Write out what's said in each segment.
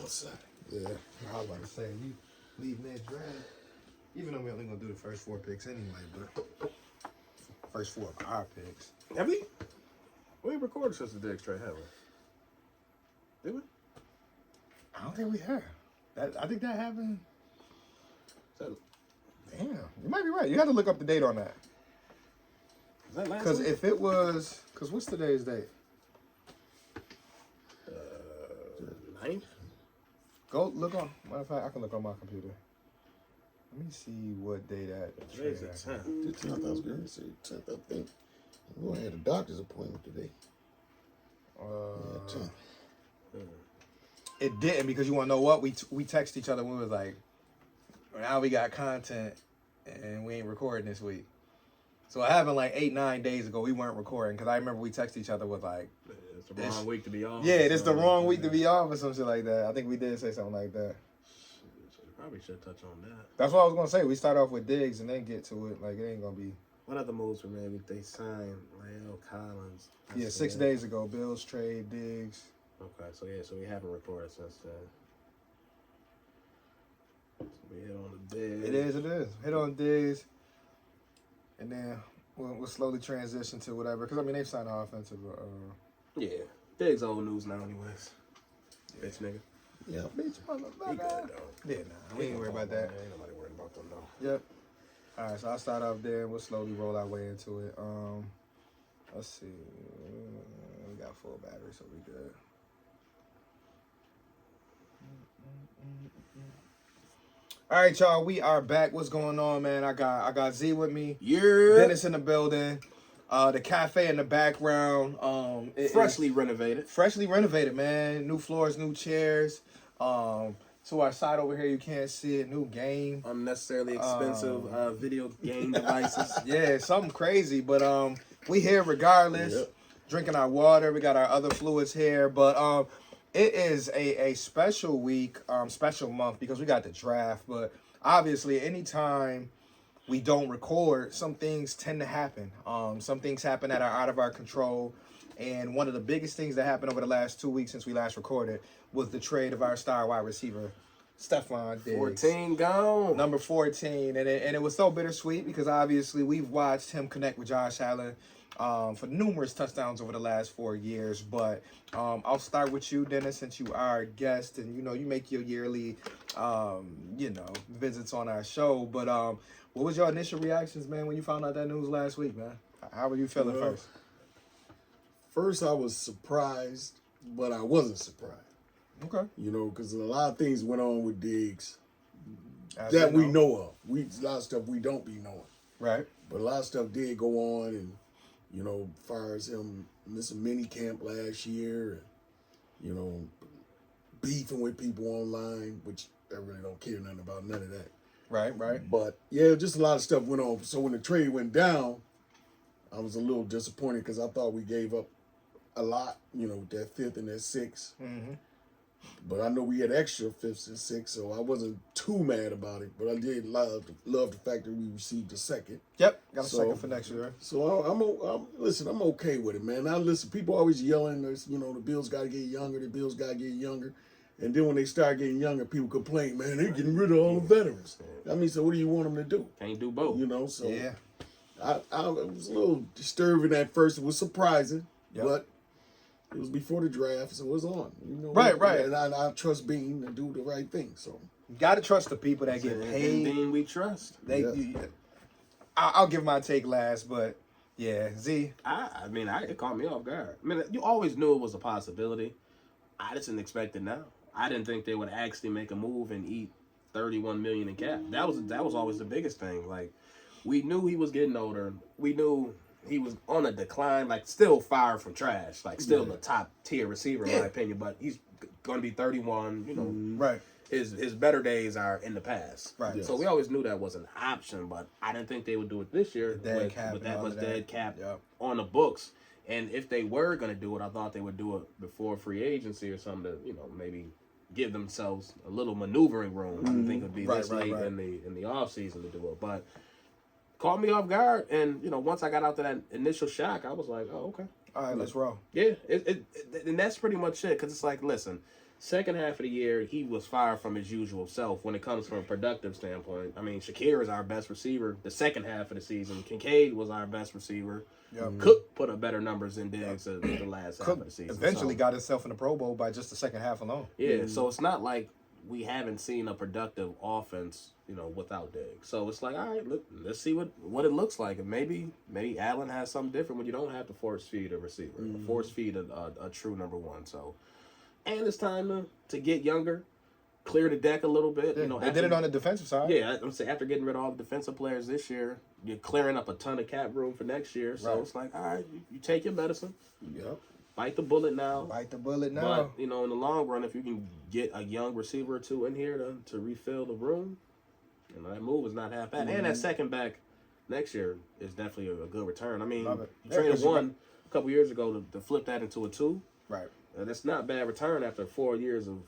outside. Yeah. I was about to say, you leave mid-draft. Even though we're only going to do the first 4 picks anyway, but first 4 of our picks. Have we? We ain't recorded since the Diggs trade, have we? Did we? I don't think we have. I think that happened. That, Damn, you might be right. You have to look up the date on that. is that last Because week? if it was, because what's today's date? 9th? Go look on. Matter of fact, I can look on my computer. Let me see what day that. Today's trade the happened. 10th. The 10th, I was going to say 10th, I think. We had a doctor's appointment today. Yeah, 10th. It didn't because you want to know what we text each other. We was like, now we got content and we ain't recording this week. So it happened like 8-9 days ago. We weren't recording because I remember we texted each other with like, It's the wrong week to be off. yeah, this the wrong week to be off or some shit like that. I think we did say something like that. Probably should touch on that. That's what I was gonna say. We start off with Diggs and then get to it. Like it ain't gonna be. What other moves were made? They signed Lyle Collins. Yeah, 6 days ago, Bills trade Diggs. Okay, so we haven't recorded since then. So we hit on the Diggs. It is. Hit on Diggs, and then we'll slowly transition to whatever. Because I mean, they've signed an offensive. Yeah, Diggs old news now, anyways. Bitch nigga. Yeah. Bitch, He good motherfucker. though. Yeah, nah, we ain't worried about that. Ain't nobody worried about them though. Yep. All right, so I'll start off there, and we'll slowly roll our way into it. Let's see. We got full battery, so we good. All right, y'all, we are back. What's going on, man? I got Z with me. Yeah. Dennis in the building. The cafe in the background. Freshly renovated. Freshly renovated, man. New floors, new chairs. To our side over here, you can't see it. New game. Unnecessarily expensive video game devices. Yeah, something crazy, but we here regardless. Yep. Drinking our water. We got our other fluids here, but it is a special week, special month because we got the draft. But obviously, anytime we don't record, some things tend to happen. Some things happen that are out of our control. And one of the biggest things that happened over the last 2 weeks since we last recorded was the trade of our star wide receiver, Stefon Diggs. 14 gone. Number 14. And it was so bittersweet because obviously we've watched him connect with Josh Allen for numerous touchdowns over the last 4 years. But I'll start with you, Dennis, since you are a guest and, you make your yearly, visits on our show. But what was your initial reactions, man, when you found out that news last week, man? How were you feeling first? First, I was surprised, but I wasn't surprised. Okay. Because a lot of things went on with Diggs As that you we know of. A lot of stuff we don't be knowing. Right. But a lot of stuff did go on, and, far as him missing mini camp last year, and, beefing with people online, which I really don't care nothing about none of that. Right. But, yeah, just a lot of stuff went on. So when the trade went down, I was a little disappointed because I thought we gave up a lot, with that 5th and that 6th. Mm-hmm. But I know we had extra 5th and 6th, so I wasn't too mad about it. But I did love the fact that we received a 2nd. Yep. Got a second for next year. So I'm okay with it, man. Now listen, people always yelling, the Bills got to get younger, the Bills got to get younger. And then when they start getting younger, people complain, man, they're getting rid of all the veterans. I mean, so what do you want them to do? Can't do both. So Yeah. I was a little disturbing at first. It was surprising, Yep. but it was before the draft, so it was on. Right. And I trust Bean to do the right thing. So You got to trust the people that get And paid. then we trust. I'll give my take last, but yeah, Z. It caught me off guard. You always knew it was a possibility. I just didn't expect it now. I didn't think they would actually make a move and eat $31 million in cap. That was always the biggest thing. Like, we knew he was getting older. We knew he was on a decline, like still far from trash, like still the top tier receiver in my opinion. But he's going to be 31. Right. His better days are in the past. Right. Yes. So we always knew that was an option, but I didn't think they would do it this year. Dead cap But and that all was of that. dead cap Yep. on the books. And if they were going to do it, I thought they would do it before free agency or something to, maybe give themselves a little maneuvering room. I didn't think it would be this late in the off season to do it. But caught me off guard, and once I got out to that initial shock, I was like, oh, okay. All right, let's roll. Yeah, and that's pretty much it. Because it's like, listen, Second half of the year, he was far from his usual self when it comes from a productive standpoint. I mean, Shakir is our best receiver the second half of the season. Kincaid was our best receiver. Yep. Cook put up better numbers than Diggs the last half Cook of the season. eventually So, got himself in the Pro Bowl by just the second half alone. yeah, so it's not like we haven't seen a productive offense, without Diggs. So it's like, all right, let's see what it looks like. And maybe Allen has something different when you don't have to force feed a receiver, force feed a true number one. So, and it's time to get younger, clear the deck a little bit. Yeah, they did it on the defensive side. Yeah, I'm saying after getting rid of all the defensive players this year, you're clearing up a ton of cap room for next year. So Right. it's like, all right, you take your medicine, Yep. bite the bullet now. Bite the bullet now. But in the long run, if you can get a young receiver or two in here to refill the room, that move is not half bad. And that second back next year is definitely a good return. I mean, Love it. you Yeah, traded 'cause you one a couple years ago to flip that into a 2. Right. That's not a bad return after 4 years of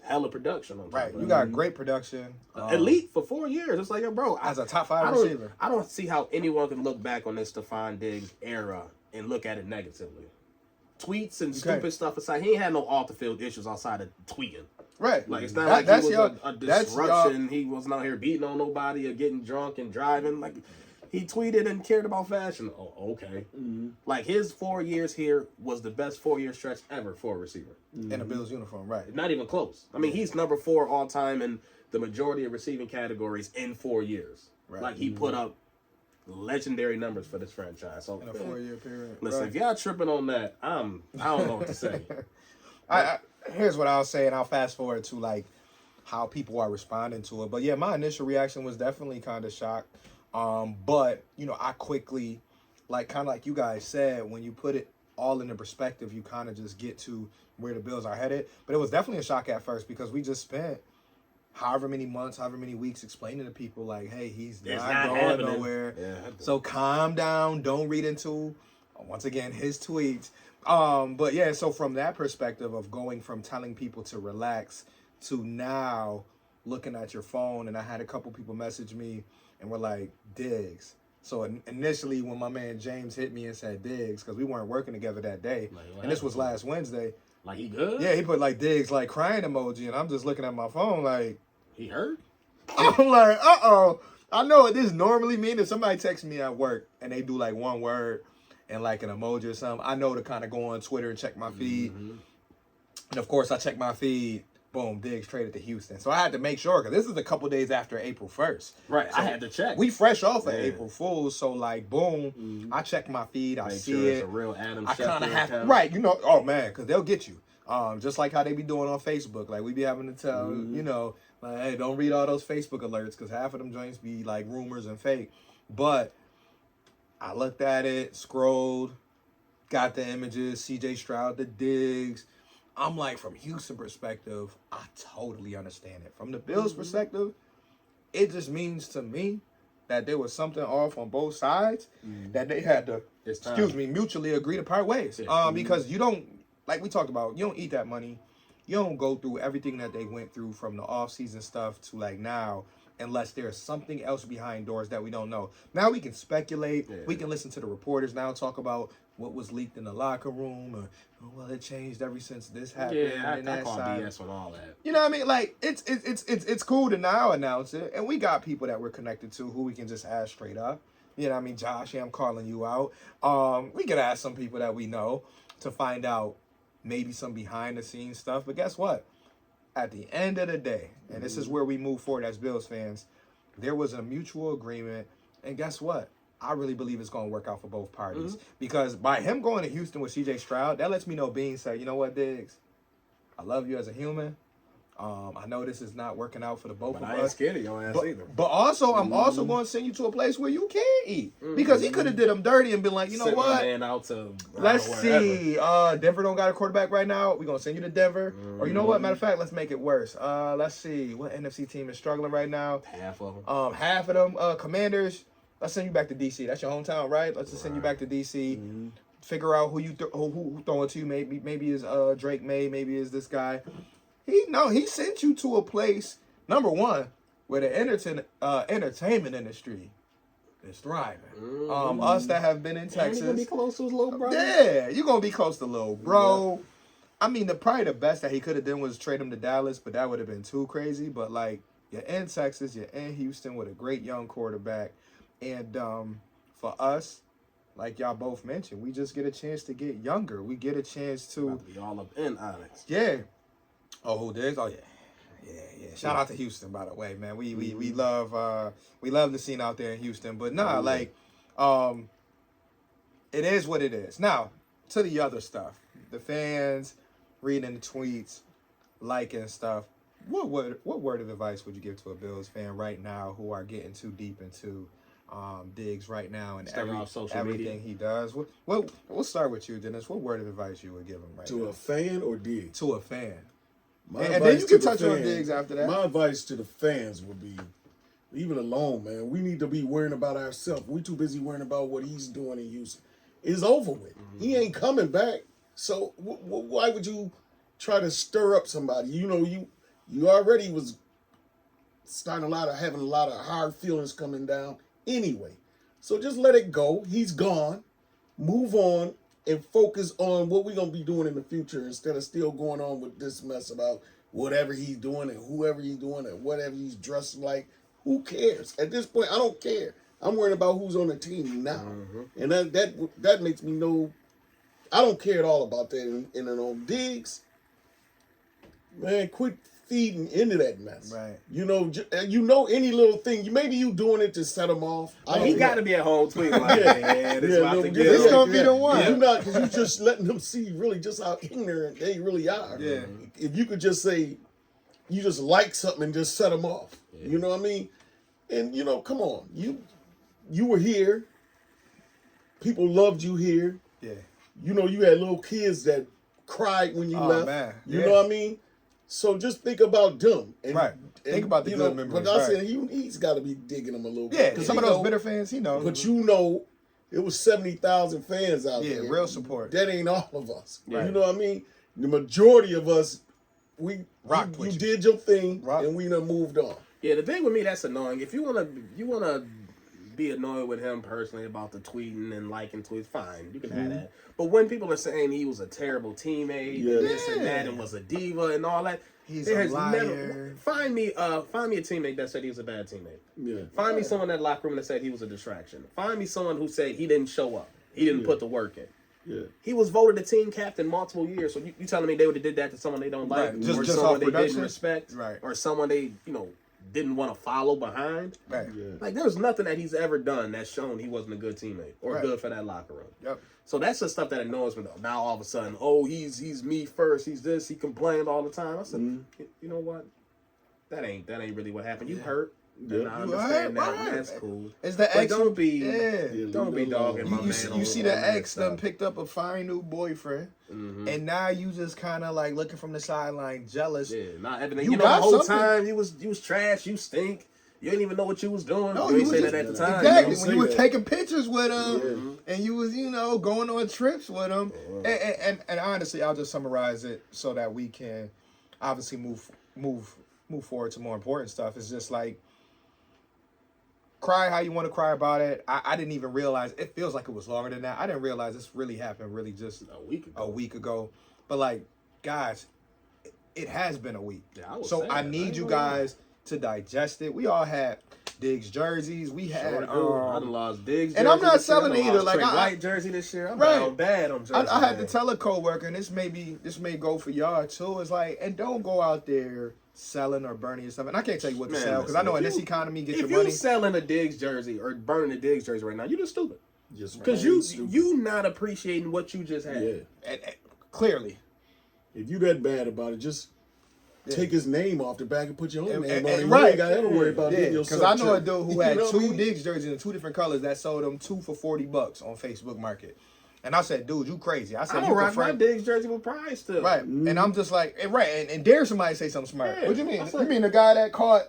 hella production on top Right. of You that. got great production. Elite for 4 years. It's like, yo, bro, As a top 5 I don't, receiver. I don't see how anyone can look back on this Stephon Diggs era and look at it negatively. Tweets and stupid stuff aside, he ain't had no off the field issues outside of tweeting. Right. Like, it's not like that's he was your, a that's your- disruption. He wasn't out here beating on nobody or getting drunk and driving. Like, he tweeted and cared about fashion. Oh, okay. Like, his 4 years here was the best 4-year stretch ever for a receiver. in a Bills uniform, right. Not even close. I mean, he's number 4 all time in the majority of receiving categories in 4 years. Right. Like, he put up legendary numbers for this franchise. So, In a 4-year period. listen, right. if y'all tripping on that, I don't know what to say. I here's what I'll say, and I'll fast forward to like how people are responding to it. But yeah, my initial reaction was definitely kind of shocked. But I quickly, kind of like you guys said, when you put it all into perspective, you kind of just get to where the Bills are headed. But it was definitely a shock at first because we just spent however many months, however many weeks explaining to people like, hey, he's It's not going happening. nowhere. Yeah. So calm down. Don't read into, once again, his tweets. But yeah, so from that perspective of going from telling people to relax to now looking at your phone, and I had a couple people message me and were like, Diggs. So initially when my man James hit me and said Diggs, because we weren't working together that day, and this was last Wednesday. Like, he good? Yeah, he put like Diggs, like crying emoji, and I'm just looking at my phone like, He hurt? I'm like, uh-oh. I know what this normally means. If somebody texts me at work and they do like one word and like an emoji or something, I know to kind of go on Twitter and check my feed. And of course, I check my feed. Boom, Diggs traded to Houston. So I had to make sure, because this is a couple days after April 1st. Right, So I had to check. We fresh off of Yeah. April Fools. So like, boom, I check my feed. I Make see sure it. it's a real Adam I kind of Schefter have account. right, oh man, because they'll get you. Just like how they be doing on Facebook. Like we be having to tell, like, hey, don't read all those Facebook alerts because half of them joints be like rumors and fake. But I looked at it, scrolled, got the images, CJ Stroud, the Diggs. I'm like, from Houston perspective, I totally understand it. From the Bills perspective, it just means to me that there was something off on both sides that they had to, It's time. mutually agree to part ways. Yeah. Because you don't, like we talked about, you don't eat that money. You don't go through everything that they went through from the off-season stuff to like now, unless there's something else behind doors that we don't know. Now we can speculate. Yeah. We can listen to the reporters now talk about what was leaked in the locker room, or well, it changed ever since this happened. Yeah, and I that call side. BS on all that. You know what I mean? Like it's cool to now announce it, and we got people that we're connected to who we can just ask straight up. You know what I mean, Josh? Yeah, I'm calling you out. We could ask some people that we know to find out maybe some behind the scenes stuff. But guess what? At the end of the day, and this is where we move forward as Bills fans, there was a mutual agreement, and guess what? I really believe it's going to work out for both parties. Because by him going to Houston with CJ Stroud, that lets me know Bean said, you know what, Diggs? I love you as a human. I know this is not working out for the both But of I ain't us. scared of your ass either. But also, I'm also going to send you to a place where you can eat. Because he could have did him dirty and been like, you know Send my what? man out to Let's wherever. see. Denver don't got a quarterback right now. We're going to send you to Denver. Or you know what? Matter of fact, let's make it worse. Let's see. What NFC team is struggling right now? Half of them. Half of them Commanders. Let's send you back to D.C. That's your hometown, right? Let's just send you back to D.C. Figure out who you who throwing to you. Maybe is Drake May. Maybe is this guy. He sent you to a place, number one, where the entertainment industry is thriving. Us that have been in And he Texas, gonna be close to his little brother. yeah, you're gonna be close to little bro. I mean, probably the best that he could have done was trade him to Dallas, but that would have been too crazy. But like, you're in Texas, you're in Houston with a great young quarterback, and for us, like y'all both mentioned, we just get a chance to get younger. We get a chance to be all up in Onyx. yeah. Oh, who Diggs? Oh yeah. Shout out to Houston, by the way, man. We love the scene out there in Houston. But nah, like, it is what it is. Now to the other stuff, the fans reading the tweets, liking stuff. What word of advice would you give to a Bills fan right now who are getting too deep into Diggs right now and everything he does? We'll start with you, Dennis. What word of advice you would give him right now? To a fan or Diggs? To a fan. My And then you can to the touch on fan- Diggs after that. My advice to the fans would be, leave it alone, man. We need to be worrying about ourselves. We too busy worrying about what he's doing in Houston. It's over with. He ain't coming back. So why would you try to stir up somebody? You know, you already was having a lot of hard feelings coming down anyway. So just let it go. He's gone. Move on and focus on what we're going to be doing in the future instead of still going on with this mess about whatever he's doing and whoever he's doing and whatever he's dressing like. Who cares? At this point, I don't care. I'm worried about who's on the team now. And that makes me know I don't care at all about that. And on Diggs, man, quit feeding into that mess. Right. You know any little thing. Maybe you doing it to set him off. He got to be at home tweeting like, man, this about to get This him. gonna be the one. You're not, because you're just letting them see really just how ignorant they really are. Yeah. If you could just say, you just like something and just set them off. Yeah. You know what I mean? And come on, you were here. People loved you here. Yeah. You had little kids that cried when you left. Man. You know what I mean? So just think about them. And, Right. Think about the good memories, But I right. said he's got to be digging them a little bit. Yeah, 'Cause some he of those know- bitter fans, he knows. But it was 70,000 fans out there. Yeah, real support. That ain't all of us. Right. You know what I mean? The majority of us, you did your thing, and we done moved on. Yeah, the thing with me that's annoying. If you wanna be annoyed with him personally about the tweeting and liking tweets, fine, you can have that. But when people are saying he was a terrible teammate, and this and that, and was a diva and all that, He's there a has liar. never find me a teammate that said he was a bad teammate. Yeah. Find me someone in that locker room that said he was a distraction. Find me someone who said he didn't show up. He didn't put the work in. Yeah. He was voted a team captain multiple years. So you telling me they would have did that to someone they don't like, Right. or Just someone off they production? didn't respect, Right. or someone they didn't want to follow behind. Right. Yeah. Like there's nothing that he's ever done that's shown he wasn't a good teammate or Right. good for that locker room. Yep. So that's the stuff that annoys me though. Now all of a sudden, he's me first. He's this. He complained all the time. I said, you know what? That ain't really what happened. You hurt. Yeah. And I You understand hurt, that. right. That's cool. It's the But ex. don't be Yeah. don't be dogging my You man. see on the that ex stuff. done picked up a fine new boyfriend, and now you just kind of like looking from the sideline, jealous. Yeah, not everything. You You know, got the whole something. time you was trash. You stink. You didn't even know what you was doing. No, you you ain't was say that just- at the time. Exactly. You When don't you were say that. taking pictures with him, and you was going on trips with him, and honestly, I'll just summarize it so that we can obviously move forward to more important stuff. It's just like, cry how you want to cry about it. I didn't even realize, it feels like it was longer than that. I didn't realize this really happened really just a week ago. But like, guys, it has been a week. Yeah, I would so say I that. need you guys to digest it. We all had Diggs jerseys. We had I done lost Diggs. and I'm jersey not this year. selling I done either. lost Like, Trey I- White jersey this year. I'm Right. down bad on jersey. I had to man. tell a coworker, and this may go for y'all too. It's like, and don't go out there selling or burning yourself. And I can't tell you what to Man, sell because I listen, know in if this you- economy, get your If money. you selling a Diggs jersey or burning a Diggs jersey right now, you just stupid. Just Because plain you stupid. not appreciating what you just had. Yeah. And clearly, If you that bad about it, just take his name off the back and put your own name on it. You right. ain't got to ever worry about yeah, getting because yourself I know a checked. dude who You had know two what I mean? Diggs jerseys in two different colors that sold them two for $40 on Facebook Market. And I said, dude, you crazy. I said, I you don't rock my frame. Diggs jersey with pride still. Right. And I'm just like, and dare somebody say something smart. Yeah. What you mean? I said- You mean the guy that caught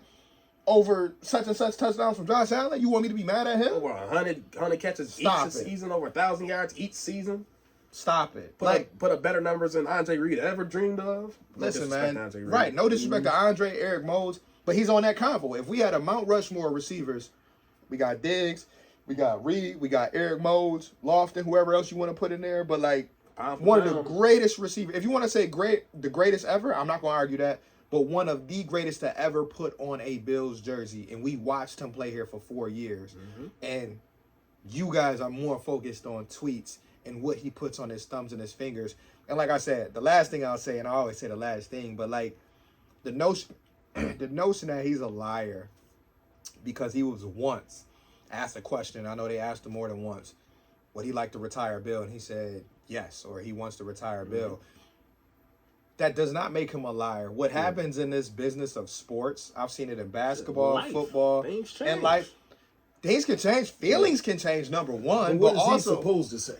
over such and such touchdowns from Josh Allen? You want me to be mad at him? Over 100 catches Stop each it. season, over 1,000 yards each season. Stop it. Put a better numbers than Andre Reed ever dreamed of. No Listen, disrespect man. to Andre Reed. Right. No disrespect to Andre, Eric Moles, but he's on that convo. If we had a Mount Rushmore receivers, we got Diggs, we got Reed, we got Eric Moles, Lofton, whoever else you want to put in there. But like, Pound for one of the pound. greatest receivers. If you want to say the greatest ever, I'm not going to argue that. But one of the greatest to ever put on a Bills jersey. And we watched him play here for 4 years. Mm-hmm. And you guys are more focused on tweets and what he puts on his thumbs and his fingers. And like I said, the last thing I'll say, and I always say the last thing, but like the notion that he's a liar because he was once asked a question. I know they asked him more than once. Would he like to retire Bill? And he said yes, or he wants to retire Bill. That does not make him a liar. What happens in this business of sports, I've seen it in basketball, Life. football, Things change. and life. Things can change. Feelings can change, number one. What But is he also, supposed to say?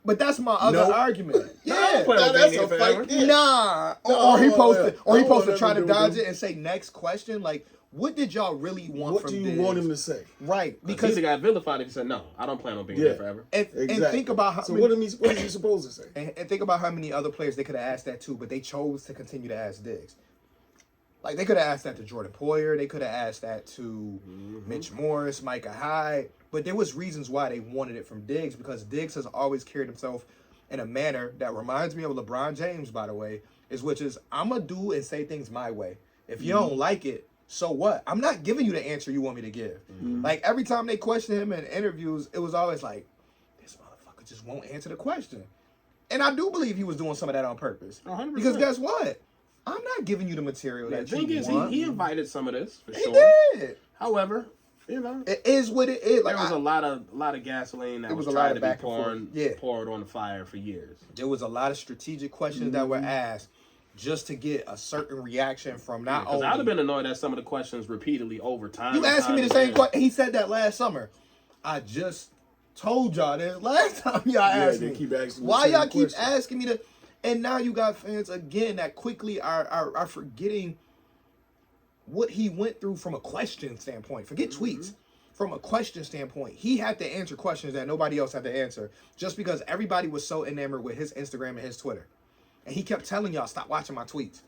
but that's my other No. argument. No, Yeah. but- That's a Forever. fight. Yeah. Nah. No, Or he supposed to, I or he don't supposed want to try to nothing to do with dodge him. it and say next question. Like, what did y'all really want What from do you Diggs? want him to say? Right. Because Because he got vilified if he said, no, I don't plan on being Yeah. here forever. and Exactly. think about how So many, what is he supposed to say? and think about how many other players they could have asked that to, but they chose to continue to ask Diggs. Like, they could have asked that to Jordan Poyer. They could have asked that to Mitch Morris, Micah Hyde. But there was reasons why they wanted it from Diggs, because Diggs has always carried himself in a manner that reminds me of LeBron James, by the way, which is I'm going to do and say things my way. If you don't like it, so what? I'm not giving you the answer you want me to give. Like, every time they question him in interviews, it was always like, this motherfucker just won't answer the question. And I do believe he was doing some of that on purpose. 100%. Because guess what? I'm not giving you the material The that thing you is, want. he invited some of this, for He sure. did. However, you know, It is what it is. Like, there was a lot of gasoline that It was was a lot trying of to be back and forth. poured on the fire for years. there was a lot of strategic questions that were asked just to get a certain reaction from not Because only. I'd have been annoyed at some of the questions repeatedly over time. You and asking me time the same again. question. He said that last summer. I just told y'all this last time y'all asked they me. keep asking the Why same y'all keep question. asking me to? And now you got fans again that quickly are forgetting what he went through from a question standpoint. Forget tweets. From a question standpoint, he had to answer questions that nobody else had to answer just because everybody was so enamored with his Instagram and his Twitter. And he kept telling y'all, stop watching my tweets.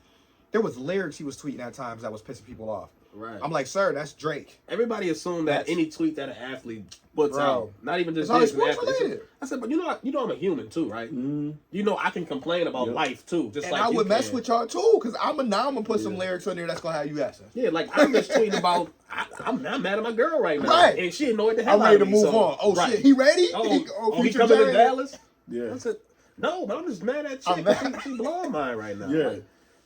There was lyrics he was tweeting at times that was pissing people off. Right. I'm like, sir, that's Drake. Everybody assumed that That's- any tweet that an athlete puts Bro. out, not even just It's always Diggs, an sports athlete. related. I said, but you know I'm a human too, right? You know I can complain about life too, just And like I you would mess can. with y'all too, because I'm gonna put some lyrics on there that's gonna have you asking. Yeah, like I'm just tweeting about I'm mad at my girl right now, Right. and she annoyed the hell I'm out ready to of me, move so- on. Oh right. shit, he ready? Oh, he future coming to giant? Dallas? Yeah. I said, no, but I'm just mad at I'm chick. mad. She blowing mine right now. Yeah. Like,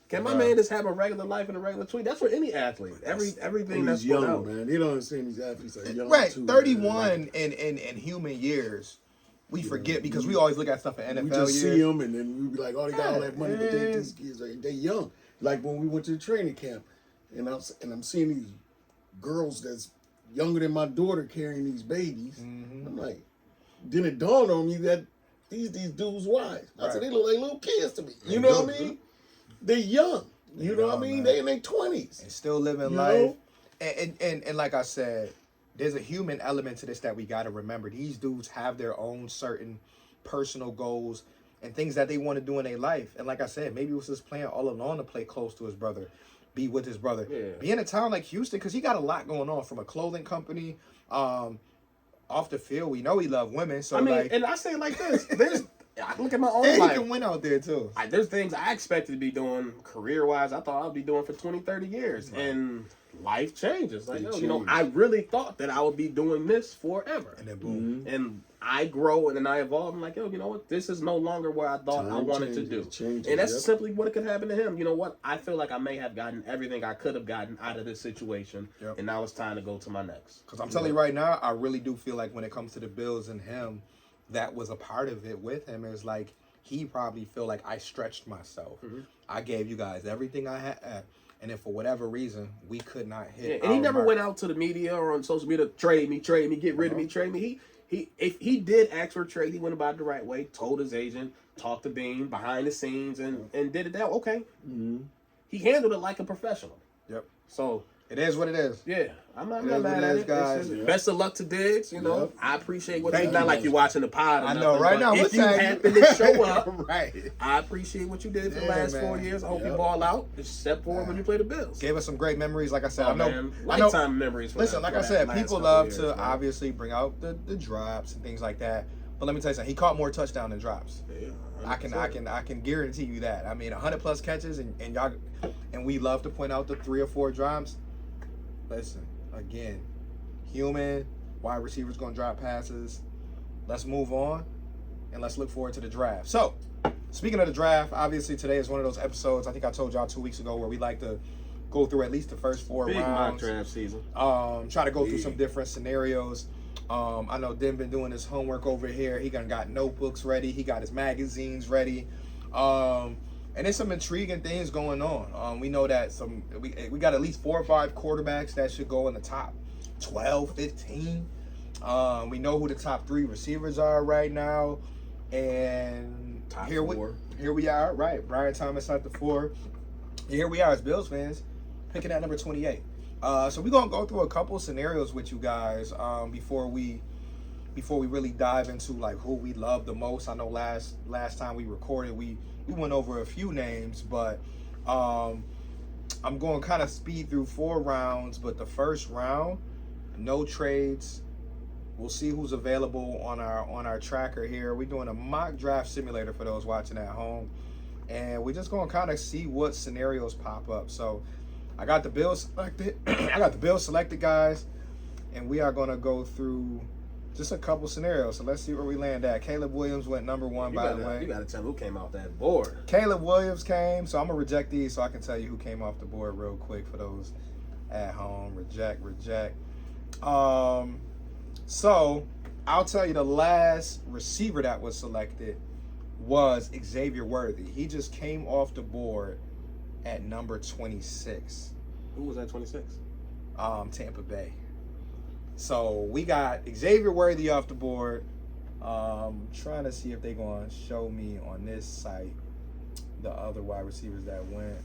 can my man just have a regular life and a regular tweet? That's for any athlete. Everything And that's he's put young, out. man. They don't understand these athletes are young Right, too. 31 Man. in human years. We forget because we always look at stuff in NFL We just years. see them and then we be like, oh, they got all that money, but Yeah. these kids they young. Like when we went to the training camp, and I'm seeing these girls that's younger than my daughter carrying these babies. I'm like, then it dawned on me that these dudes' wives. I said they look like little kids to me. You know what I mean? They're young. You know what I mean? man. They in their 20s. And still living You life. know? And like I said, there's a human element to this that we got to remember. These dudes have their own certain personal goals and things that they want to do in their life. And like I said, maybe it was his plan all along to play close to his brother, be with his brother. Yeah. Be in a town like Houston, because he got a lot going on, from a clothing company, off the field. We know he loved women. So I mean, like, and I say it like this. I look at my own and he life. can win out there too. There's things I expected to be doing career-wise. I thought I'd be doing for 20, 30 years. And life changes. Like, It you know, changes. I really thought that I would be doing this forever. And then boom. And I grow and then I evolve. I'm like, yo, you know what? This is no longer where I thought I Time wanted to changes, do. changes, And that's yep. simply what could happen to him. You know what? I feel like I may have gotten everything I could have gotten out of this situation. Yep. And now it's time to go to my next. Because I'm telling you right now, I really do feel like when it comes to the Bills and him, that was a part of it with him. Is like, he probably feel like I stretched myself. I gave you guys everything I had. And then for whatever reason, we could not hit. Yeah, and he our never mark. went out to the media or on social media, trade me, get rid of me, trade me. If he did ask for a trade, he went about it the right way, told his agent, talked to Bean behind the scenes, and did it that okay. He handled it like a professional. Yep. So It is what it is. yeah, I'm not It is mad what at it is, it. guys. It's just Yeah. best of luck to Diggs. You know, Yep. I appreciate what Thank it's you. not like you're watching the pod. Or I know. nothing, Right but now, if you we're happen to show up, right. I appreciate what you did for the Yeah, last man. 4 years. I hope you Yep. ball out. Just step forward when you play the Bills. Gave us some great memories. Like I said, Oh, I know. man. I know. Lifetime memories. For Listen, that- like for I that said, last people couple love years, to man. obviously bring out the drops and things like that. But let me tell you something. He caught more touchdown than drops. Yeah, I can guarantee you that. I mean, 100+ catches, and y'all, and we love to point out the 3 or 4 drops. Listen, again, human wide receivers gonna drop passes. Let's move on, and let's look forward to the draft. So, speaking of the draft, obviously today is one of those episodes. I think I told y'all 2 weeks ago where we like to go through at least the first 4 Big rounds. mock draft season. Try to go through some different scenarios. I know Den been doing his homework over here. He got notebooks ready. He got his magazines ready. And there's some intriguing things going on. We know that we got at least 4 or 5 quarterbacks that should go in the top 12, 15. We know who the top 3 receivers are right now. And here we are, right? Brian Thomas at the 4. Here we are as Bills fans, picking at number 28. So we're gonna go through a couple scenarios with you guys before we really dive into like who we love the most. I know last time we recorded we went over a few names, but I'm going to kind of speed through 4 rounds. But the first round, no trades. We'll see who's available on our tracker here. We're doing a mock draft simulator for those watching at home, and we're just going to kind of see what scenarios pop up. So I got the Bills selected. Guys, and we are going to go through just a couple scenarios. So let's see where we land at. Caleb Williams went number 1, by the way. You got to tell who came off that board. Caleb Williams came. So I'm going to reject these so I can tell you who came off the board real quick for those at home. Reject. So I'll tell you the last receiver that was selected was Xavier Worthy. He just came off the board at number 26. Who was at 26? Tampa Bay. So we got Xavier Worthy off the board. Trying to see if they're going to show me on this site the other wide receivers that went.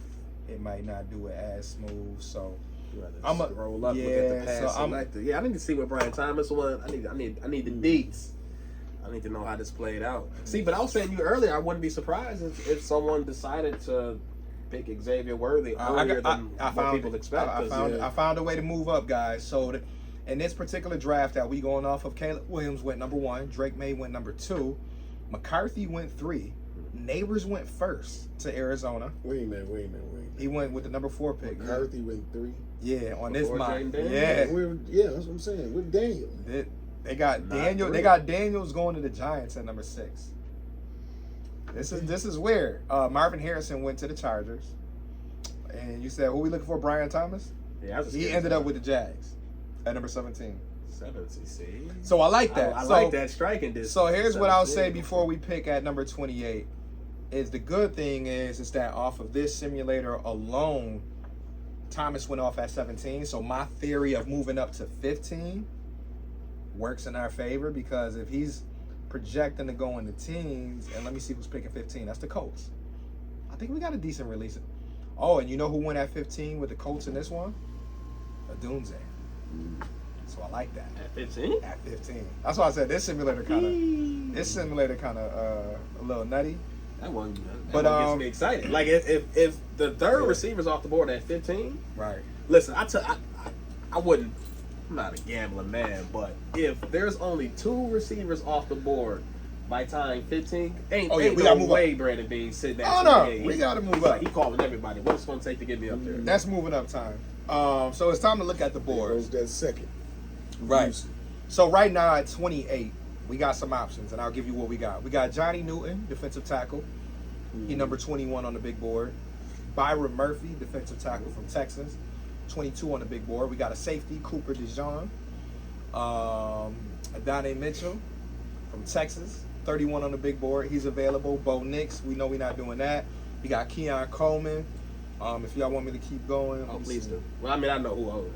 It might not do it as smooth. So I'm gonna roll up, look at the pass selector. I need to see what Brian Thomas won. I need the deets. I need to know how this played out. See, but I was saying to you earlier, I wouldn't be surprised if someone decided to pick Xavier Worthy earlier than what people expect. I found a way to move up, guys. So in this particular draft that we going off of, Caleb Williams went number 1. Drake May went number 2. McCarthy went 3. Neighbors went 1st to Arizona. Wait a minute. He went with the number 4 pick. McCarthy went 3. Yeah, on this mock. Yeah, that's what I'm saying. With Daniel, they got Daniel. 3. They got Daniels going to the Giants at number 6. This is weird. Marvin Harrison went to the Chargers, and you said who we looking for? Brian Thomas. Yeah, he ended up with the Jags at number 17. 17, see? So I like that. I like that striking distance. So here's what I'll say before we pick at number 28. Is the good thing is that off of this simulator alone, Thomas went off at 17. So my theory of moving up to 15 works in our favor, because if he's projecting to go in the teens, and let me see who's picking 15. That's the Colts. I think we got a decent release. Oh, and you know who went at 15 with the Colts in this one? Adunze. So I like that. At 15? At 15. That's why I said this simulator kind of a little nutty. That one gets me excited. Like if the third receiver's off the board at 15, right? Listen, I wouldn't. I'm not a gambling man, but if there's only 2 receivers off the board by time 15, ain't no way Brandon Beane sitting there. Oh no, we gotta move up. Like, he calling everybody. What's it gonna take to get me up there? That's moving up time. So it's time to look at the board. Goes that second. Right. So right now at 28. We got some options, and I'll give you what we got. We got Johnny Newton, defensive tackle. He number 21 on the big board. Byron Murphy, defensive tackle from Texas, 22 on the big board. We got a safety, Cooper DeJean. Adonai Mitchell from Texas, 31 on the big board. He's available. Bo Nix, we know we're not doing that. We got Keon Coleman. If y'all want me to keep going. Oh, please do. Well, I mean, I know who.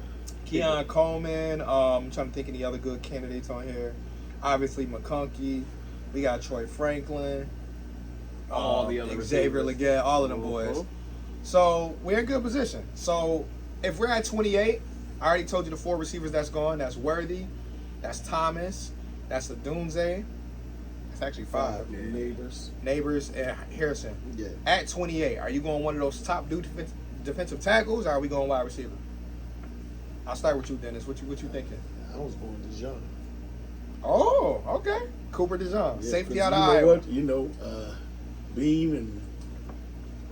Keon Coleman. I'm trying to think of any other good candidates on here. Obviously, McConkey. We got Troy Franklin. All the other Xavier Legette, all of them boys. So we're in good position. So if we're at 28, I already told you the 4 receivers that's gone. That's Worthy. That's Thomas. That's Adunze. That's actually 5. Neighbors and Harrison. Yeah. At 28, are you going one of those top defensive tackles, or are we going wide receiver? I'll start with you, Dennis. What you thinking? I was going DeJean. Oh, okay. Cooper DeJean, Yeah, safety out of Iowa. Iowa. What? Bean and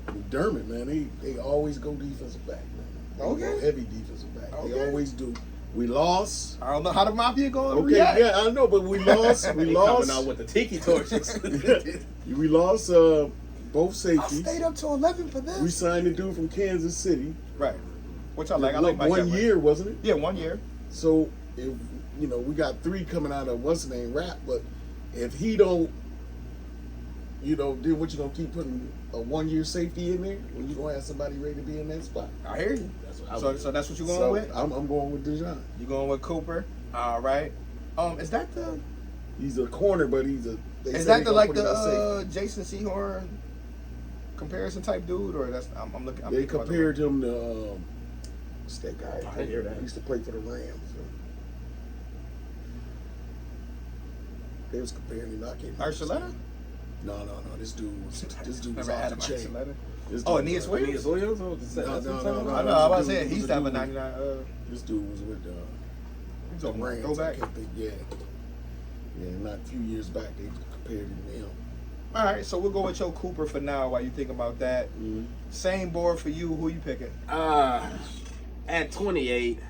McDermott, man, they always go defensive back, man. They Okay. go heavy defensive back. Okay. They always do. We lost. I don't know how the Mafia going to Okay, react. yeah, I know, but we lost. We They lost. coming out with the tiki torches. We lost both I safeties. stayed up to 11 for this. We signed a dude from Kansas City. Right. Which I like. I like Mike one Evans. year, wasn't it? Yeah, 1 year. So if we got 3 coming out of what's the name rap, but if he don't, then what you gonna keep putting a 1 year safety in there when you gonna have somebody ready to be in that spot? I hear you. That's what I So, would so that's what you're going So with? I'm going with Dejan. You going with Cooper? All right. Is that the He's a corner, but he's a. They is said that they the gonna like put him at safety. Jason Sehorn comparison type dude, or that's I'm looking. I'm They thinking about the- compared him to what's that guy? I didn't hear that. He used to play for the Rams. So. They was comparing him. I can't. Archuleta? No. This dude was Never off had the him. chain. Archuleta. This Oh, dude Aeneas was- Williams? Aeneas Williams? Oh, No. I know. I was This saying dude he used was to have a dude. 99. This dude was with He's the on Rams. go I back. can't think. Yeah. Not a few years back they compared him to him. All right, so we'll go with Joe Cooper for now while you think about that. Mm-hmm. Same board for you. Who you picking? At 28,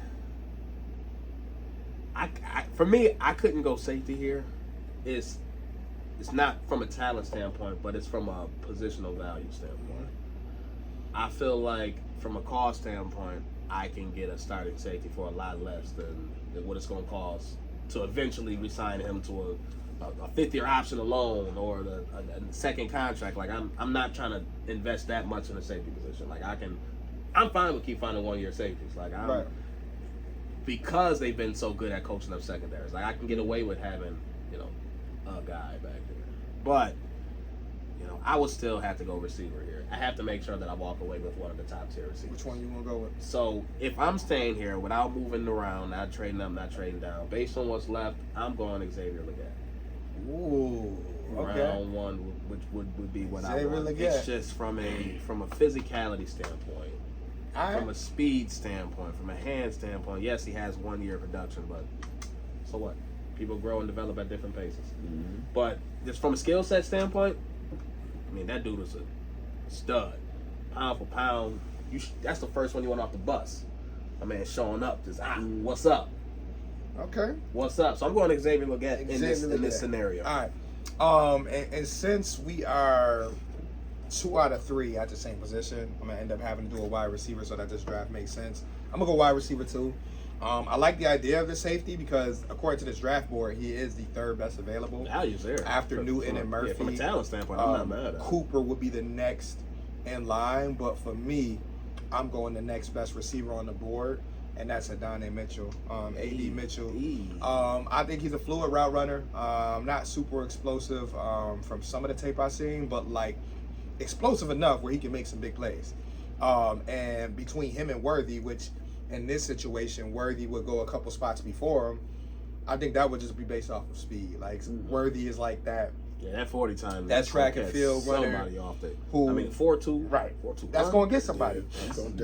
for me, I couldn't go safety here. It's not from a talent standpoint, but it's from a positional value standpoint. I feel like from a cost standpoint, I can get a starting safety for a lot less than what it's going to cost to eventually re-sign him to a fifth-year option alone or a second contract. Like I'm not trying to invest that much in a safety position. Like I'm fine with keep finding 1 year safeties. Like Right. because they've been so good at coaching up secondaries. Like I can get away with having a guy back there, but I would still have to go receiver here. I have to make sure that I walk away with one of the top tier receivers. Which one you gonna go with? So if I'm staying here without moving around, not trading up, not trading down, based on what's left, I'm going Xavier Legette. Ooh, okay. Round one, which would be what I Xavier want. Legette. It's just from a physicality standpoint, All right. from a speed standpoint, from a hand standpoint. Yes, he has 1 year of production, but so what? People grow and develop at different paces. Mm-hmm. But just from a skill set standpoint, I mean that dude is a stud, pound for pound. That's the first one you want off the bus. My man showing up, just what's up? Okay. What's up? So I'm going to Xavier Legette in Xavier this Legette. scenario. All right. And since we are 2 out of 3 at the same position, I'm gonna end up having to do a wide receiver so that this draft makes sense. I'm gonna go wide receiver too. I like the idea of the safety because according to this draft board, he is the 3rd best available. Value's there After Newton and Murphy. Yeah, from a talent standpoint, I'm not mad at it. Cooper would be the next in line, but for me, I'm going the next best receiver on the board, and that's Adonai Mitchell, AD Mitchell. I think he's a fluid route runner. Not super explosive from some of the tape I've seen, but like explosive enough where he can make some big plays. And between him and Worthy, which in this situation, Worthy would go a couple spots before him, I think that would just be based off of speed. Like Worthy is like that. Yeah, that 40 time. That track and field runner somebody off there. who- I mean, 4.2. Right. 4.2. That's going to get somebody.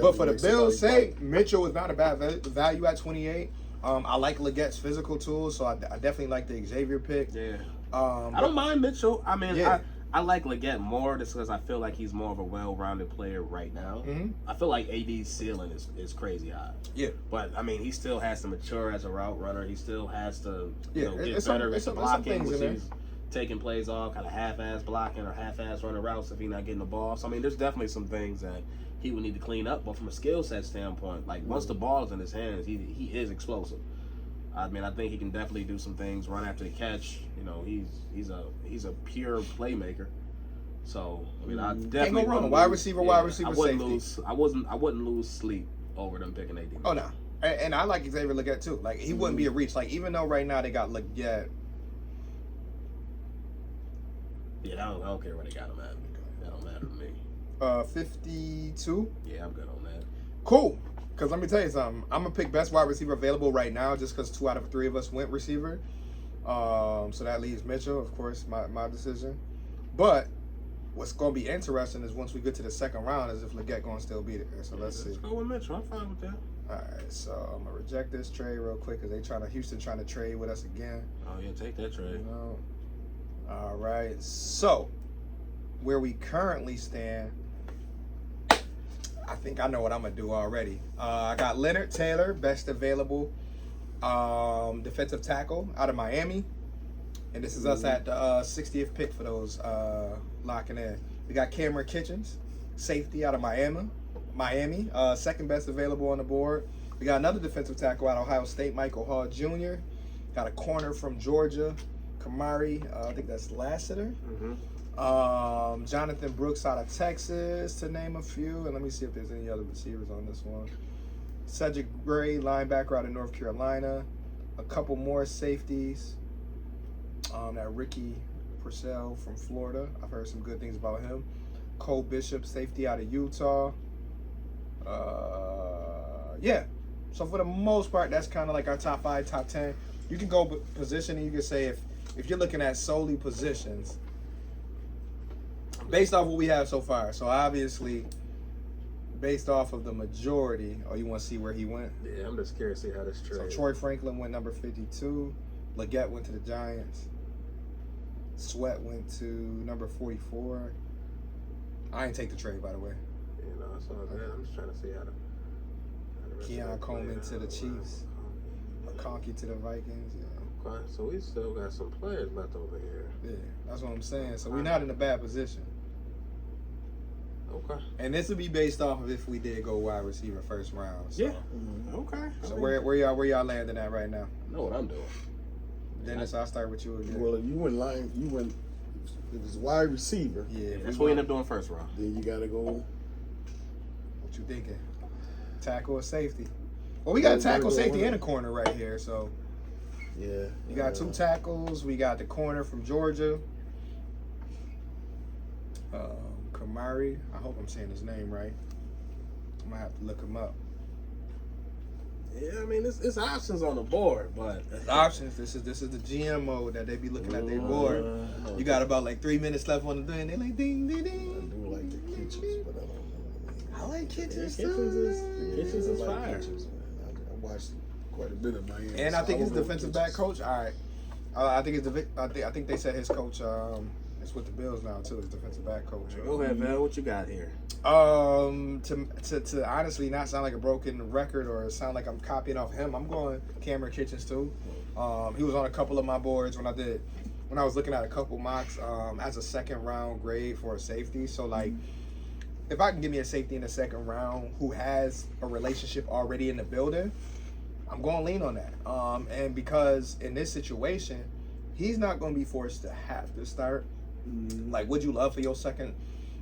But for the Bills' sake, Mitchell is not a bad value at 28. I like Legette's physical tools, so I definitely like the Xavier pick. Yeah. I don't mind Mitchell. I mean, Yeah. I like Legette more just because I feel like he's more of a well-rounded player right now. Mm-hmm. I feel like AD's ceiling is crazy high. Yeah. But, I mean, he still has to mature as a route runner. He still has to Yeah, get it's better some at the things blocking, in which there. he's taking plays off, kind of half-ass blocking or half-ass running routes if he's not getting the ball. So, I mean, there's definitely some things that he would need to clean up. But from a skill set standpoint, like, once the ball is in his hands, he is explosive. I mean, I think he can definitely do some things, run after the catch. He's a pure playmaker. So I mean, I definitely Ain't no wrong. wouldn't Wide lose- receiver, yeah, wide receiver, I wouldn't safety. lose. I wouldn't lose sleep over them picking AD. Oh, no. And I like Xavier Legette, too. Like, he wouldn't be a reach. Like, even though right now they got Legette. Yeah, I don't care where they got him at. That don't matter to me. 52. Yeah, I'm good on that. Cool. Because let me tell you something. I'm going to pick best wide receiver available right now just because 2 out of 3 of us went receiver. So that leaves Mitchell, of course, my decision. But what's going to be interesting is once we get to the second round is if Legette going to still be there. So let's see. Let's go with Mitchell. I'm fine with that. All right, so I'm going to reject this trade real quick because Houston trying to trade with us again. Oh yeah, take that trade. You know? All right, so where we currently stand, I think I know what I'm gonna do already. I got Leonard Taylor, best available defensive tackle out of Miami, and this is us at the 60th pick for those locking in. We got Cameron Kitchens, safety out of Miami, second best available on the board. We got another defensive tackle out of Ohio State, Michael Hall Jr. Got a corner from Georgia, Kamari, I think that's Lassiter. Jonathan Brooks out of Texas, to name a few. And let me see if there's any other receivers on this one. Cedric Gray, linebacker out of North Carolina. A couple more safeties. That Ricky Purcell from Florida. I've heard some good things about him. Cole Bishop, safety out of Utah. Yeah. So for the most part, that's kind of like our top 5, top 10. You can go position, and you can say if you're looking at solely positions, based off what we have so far. So obviously, based off of the majority, you want to see where he went? Yeah, I'm just curious to see how this trade. So Troy Franklin went number 52. Leggett went to the Giants. Sweat went to number 44. I ain't take the trade, by the way. You know, it's all good. I'm just trying to see how the Keon Coleman to the Chiefs. McConkey to the Vikings. Yeah. Okay, so we still got some players left over here. Yeah, that's what I'm saying. So we're not in a bad position. Okay. And this would be based off of if we did go wide receiver first round. So. Yeah. Okay. So where y'all landing at right now? I know what I'm doing. Dennis, I'll start with you again. Well, if you went line, if it's wide receiver, Yeah, That's what we end up doing first round. then you gotta go. What you thinking? Tackle or safety? Well, we got tackle, safety, and a corner right here. So Yeah. you got 2 tackles. We got the corner from Georgia. Kamari. I hope I'm saying his name right. I'm gonna have to look him up. Yeah, I mean it's options on the board, but Options. This is the GM mode that they be looking at their board. You got about like 3 minutes left on the thing. They like ding ding I ding. do like the Kitchens, but I don't know. I like Kitchens Kitchens too. Kitchens is I like fire. Kitchens, man. I watched quite a bit of Miami. And I think his so I'll go defensive with back Kitchens. coach. All right. I think they said his coach is with the Bills now too. His defensive back coach. Go ahead, Val. What you got here? To honestly not sound like a broken record or sound like I'm copying off him, I'm going Cameron Kitchens too. He was on a couple of my boards when I was looking at a couple mocks as a second round grade for a safety. So like, if I can give me a safety in the second round who has a relationship already in the building, I'm going to lean on that. And because in this situation, he's not going to be forced to have to start. Like, would you love for your second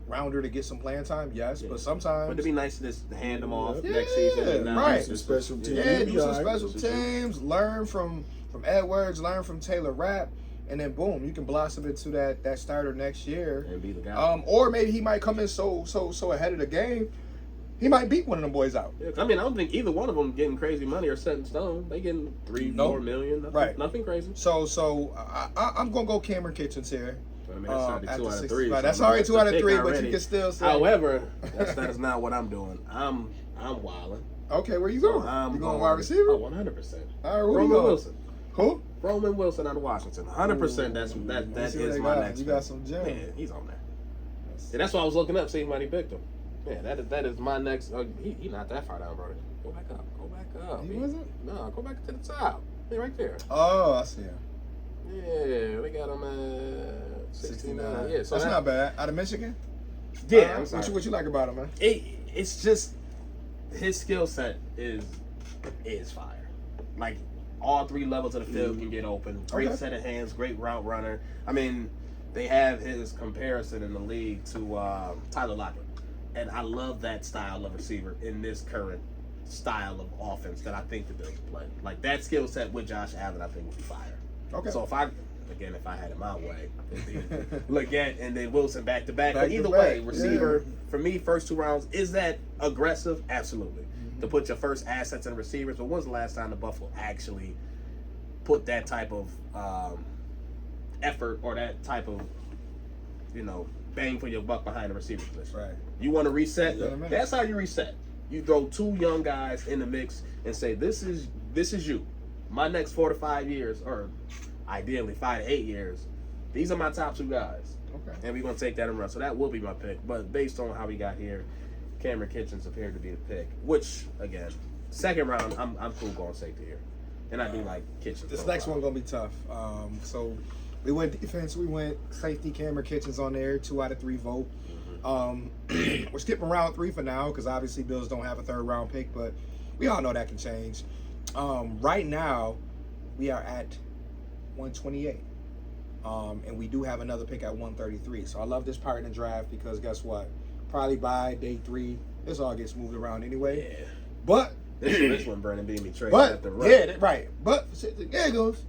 rounder to get some playing time? Yes, but sometimes. But it'd be nice to just hand them off Yeah, next season. And now right. it's Some just- special teams. Yeah, You'll do be some all right. special teams, learn from Edwards, learn from Taylor Rapp, and then boom, you can blossom into that starter next year. And be the guy. Or maybe he might come in so ahead of the game, he might beat one of them boys out. Yeah, I mean, I don't think either one of them getting crazy money or set in stone. They getting 3, Nope. 4 million. Nothing, Right. Nothing crazy. So I'm gonna go Cameron Kitchens here. I mean, that's already At 2 the out of 65. 3. so That's I mean, already 2 out of a pick 3, but already. you can still say. However, that is not what I'm doing. I'm wilding. Okay, where you going? I'm You going wide receiver? Oh, 100%. All right, where you Roman going? Wilson. Who? Roman Wilson out of Washington. 100%. That Let's see what is they my got. next. You got pick. some gems. Man, he's on there. Yeah, that's why I was looking up, seeing when he picked him. Yeah, that is my next. He not that far down, brother. Go back up. Go back up. He wasn't? No, go back to the top. He right there. Oh, I see him. Yeah, we got him at 69. Yeah, so that's not bad. Out of Michigan? Yeah, I'm sorry. What you like about him, man? It's just his skill set is fire. Like all 3 levels of the field can get open. Great Okay. set of hands, great route runner. I mean, they have his comparison in the league to Tyler Lockett, and I love that style of receiver in this current style of offense that I think the Bills play. Like that skill set with Josh Allen, I think would be fire. Okay. So if I had it my way, it'd be Leggett and then Wilson back to back. Back But to either back, way, receiver yeah. for me, first 2 rounds, is that aggressive? Absolutely. To put your first assets in receivers. But when's the last time the Buffalo actually put that type of effort or that type of bang for your buck behind the receiver position? Right. You want to reset? Yeah. That's how you reset. You throw 2 young guys in the mix and say, "This is you. My next 4 to 5 years, or ideally 5 to 8 years. These are my top 2 guys. Okay. And we're going to take that and run. So that will be my pick. But based on how we got here, Cameron Kitchens appeared to be the pick. Which, again, second round, I'm cool going safety here. And I do like Kitchens. This next one going to be tough. So we went defense. We went safety, Cameron Kitchens on there. 2 out of 3 vote. We're skipping round 3 for now because obviously Bills don't have a 3rd round pick. But we all know that can change. Right now, we are at 128. And we do have another pick at 133. So I love this part in the draft because guess what? Probably by day 3, this all gets moved around anyway. Yeah. But this one, Brandon beat me trade but at the right. yeah, right. But there it goes.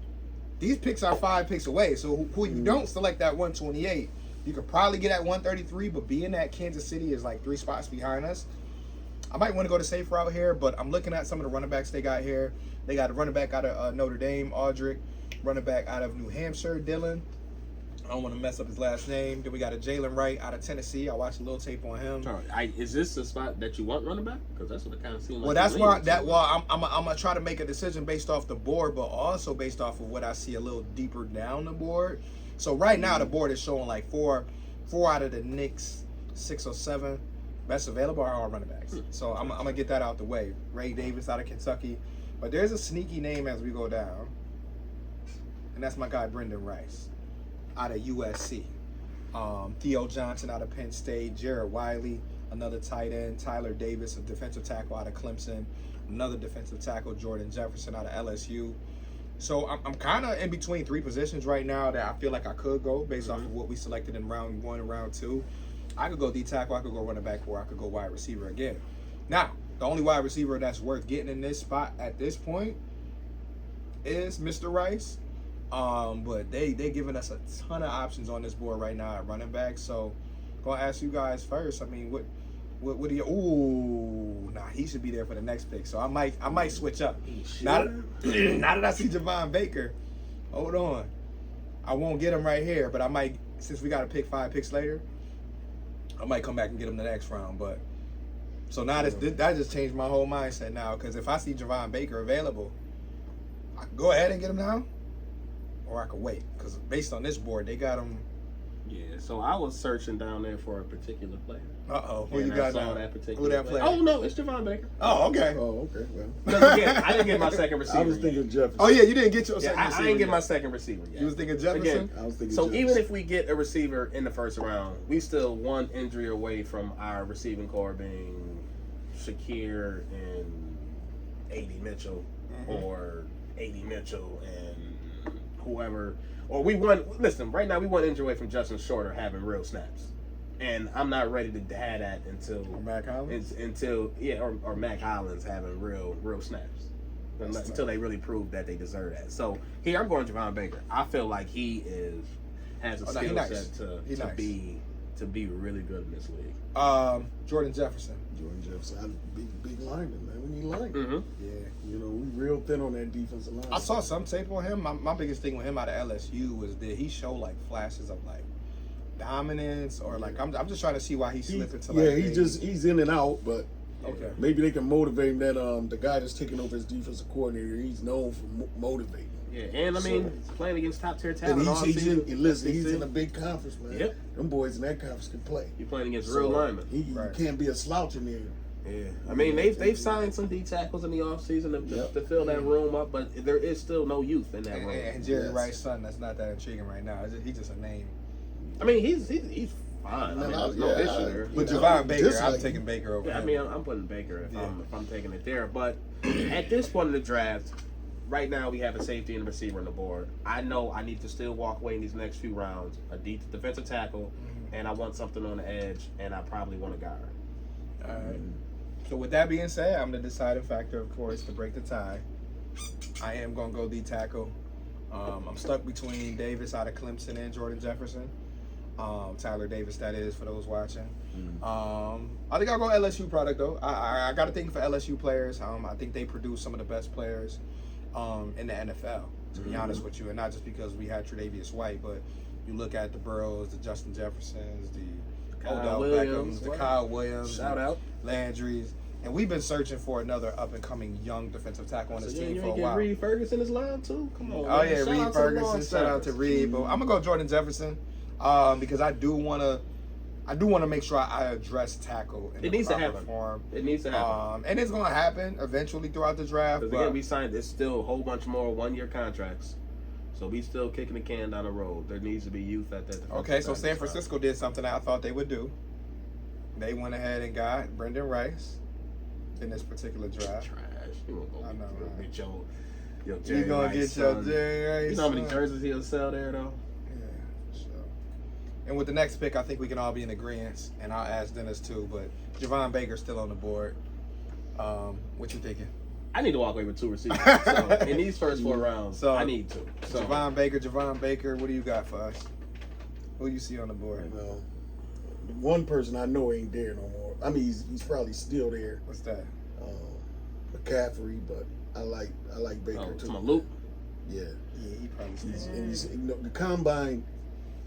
These picks are 5 picks away. So who you don't select at 128, you could probably get at 133. But being that Kansas City is like 3 spots behind us, I might want to go the safe route here. But I'm looking at some of the running backs they got here. They got a running back out of Notre Dame, Audric. Running back out of New Hampshire, Dylan. I don't want to mess up his last name. Then we got a Jalen Wright out of Tennessee. I watched a little tape on him. Is this the spot that you want running back? Because that's what it kind of seems like. Well, that's why I'm gonna try to make a decision based off the board, but also based off of what I see a little deeper down the board. So right now the board is showing like four out of the Knicks 6 or 7 best available are all running backs. So I'm gonna get that out the way. Ray Davis out of Kentucky, but there's a sneaky name as we go down, and that's my guy Brendan Rice out of USC. Theo Johnson out of Penn State, Jared Wiley, another tight end, Tyler Davis, a defensive tackle out of Clemson, another defensive tackle, Jordan Jefferson out of LSU. So I'm kind of in between 3 positions right now that I feel like I could go based off of what we selected in round 1 and round 2. I could go D tackle, I could go running back, or I could go wide receiver again. Now, the only wide receiver that's worth getting in this spot at this point is Mr. Rice. But they giving us a ton of options on this board right now at running back. So, gonna ask you guys first. I mean, what do you? Ooh, nah, he should be there for the next pick. So I might switch up. Now that I see Javon Baker, hold on, I won't get him right here, but I might. Since we got to pick 5 picks later, I might come back and get him the next round. But so now that just changed my whole mindset now because if I see Javon Baker available, I can go ahead and get him now. Or I could wait, because based on this board, they got him. Yeah, so I was searching down there for a particular player. Who you got now? Who that player? Oh, no, it's Javon Baker. Oh, okay. Oh, okay. Well, I didn't get my second receiver. I was thinking Jefferson. Oh, yeah, you didn't get your second I receiver. didn't get yet. my second receiver yet. You was thinking Jefferson? Again, I was thinking so Jefferson. even if we get a receiver in the first round, we still 1 injury away from our receiving core being Shakir and A.D. Mitchell or A.D. Mitchell and whoever. Or listen, right now we 1 injury away from Justin Shorter having real snaps. And I'm not ready to have that until Mac Hollins? Or Mac Hollins having real snaps. Until they really prove that they deserve that. So here I'm going Javon Baker. I feel like he has a skill set to be really good in this league. Jordan Jefferson. Jordan Jefferson, big lineman, man. We need linemen. Mm-hmm. Yeah. You know, we real thin on that defensive line. I saw some tape on him. My biggest thing with him out of LSU was that he showed like flashes of like dominance or like I'm just trying to see why he slipped into like he's in and out, but okay. Maybe they can motivate him. That the guy that's taking over as defensive coordinator, he's known for motivating. Yeah, and I mean playing against top tier talent. And he's in a big conference, man. Yep. Them boys in that conference can play. You're playing against real linemen. He can't be a slouch in there. Yeah, I mean they've signed some D tackles in the offseason to fill that room up, but there is still no youth in that room. And Jerry Rice's son, that's not that intriguing right now. He's just a name. I mean he's fine. There's no issue there. But Javon Baker, I'm taking Baker over. Yeah, I mean I'm putting Baker if I'm taking it there. But at this point in the draft, right now we have a safety and a receiver on the board. I know I need to still walk away in these next few rounds. A defensive tackle, and I want something on the edge, and I probably want a guard. All right. So with that being said, I'm the deciding factor, of course, to break the tie. I am going to go D tackle. I'm stuck between Davis out of Clemson and Jordan Jefferson. Tyler Davis, that is, for those watching. I think I'll go LSU product, though. I got to think for LSU players. I think they produce some of the best players in the NFL, to be honest with you. And not just because we had Tre'Davious White, but you look at the Burrows, the Justin Jeffersons, the Odell Beckhams, the Kyle Williams. Shout out. Landry's. And we've been searching for another up-and-coming young defensive tackle on this team for a while. Reed Ferguson is line too? Come on. Oh, yeah, Reed Ferguson. Shout out to Reed. But I'm going to go Jordan Jefferson. because I do want to make sure I address tackle in It the needs to proper happen. form. It needs to happen. And it's going to happen eventually throughout the draft. Because But again, we signed. There's still a whole bunch more 1-year contracts, so we still kicking the can down the road. There needs to be youth at that. okay, so San Francisco did something that I thought they would do. They went ahead and got Brendan Rice in this particular draft. Trash. You won't go I know, right? get your You Jerry gonna Rice, get your son. Jerry Rice? You know how many son? jerseys he'll sell there though? Yeah, sure. And with the next pick, I think we can all be in agreement, and I'll ask Dennis too. But Javon Baker's still on the board. What you thinking? I need to walk away with 2 receivers. So in these first 4 rounds, So, I need to. So Javon Baker. What do you got for us? Who you see on the board? You know, the one person I know ain't there no more. I mean, he's probably still there. What's that? McCaffrey, but I like Baker too. to my loop. Yeah, Yeah, he probably he's, still. and he's, you know, the combine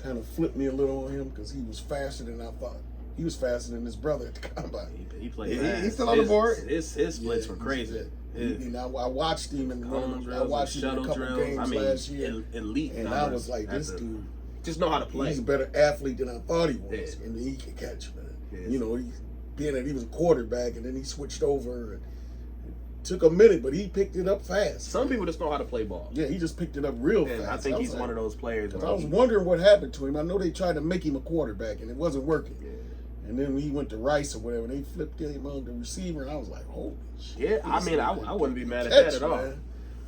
kind of flipped me a little on him because he was faster than I thought. He was faster than his brother at the combine. He played. Yeah, fast. he's still on the board. His splits were crazy. And I watched him in I watched him in a couple games last year, elite. and I was like, this dude just know how to play. he's a better athlete than I thought he was, Yeah. and he can catch, man. Yeah. You know, being that he was a quarterback, and then he switched over. And it took a minute, but he picked it up fast. Some people just know how to play ball. Yeah, he just picked it up real And fast. I think was he's like- one of those players. I was wondering what happened to him. I know they tried to make him a quarterback, and it wasn't working. Yeah. And then when he went to Rice or whatever, they flipped him on the receiver, and I was like, holy shit. Yeah, I mean, I wouldn't be mad at that at all. Man.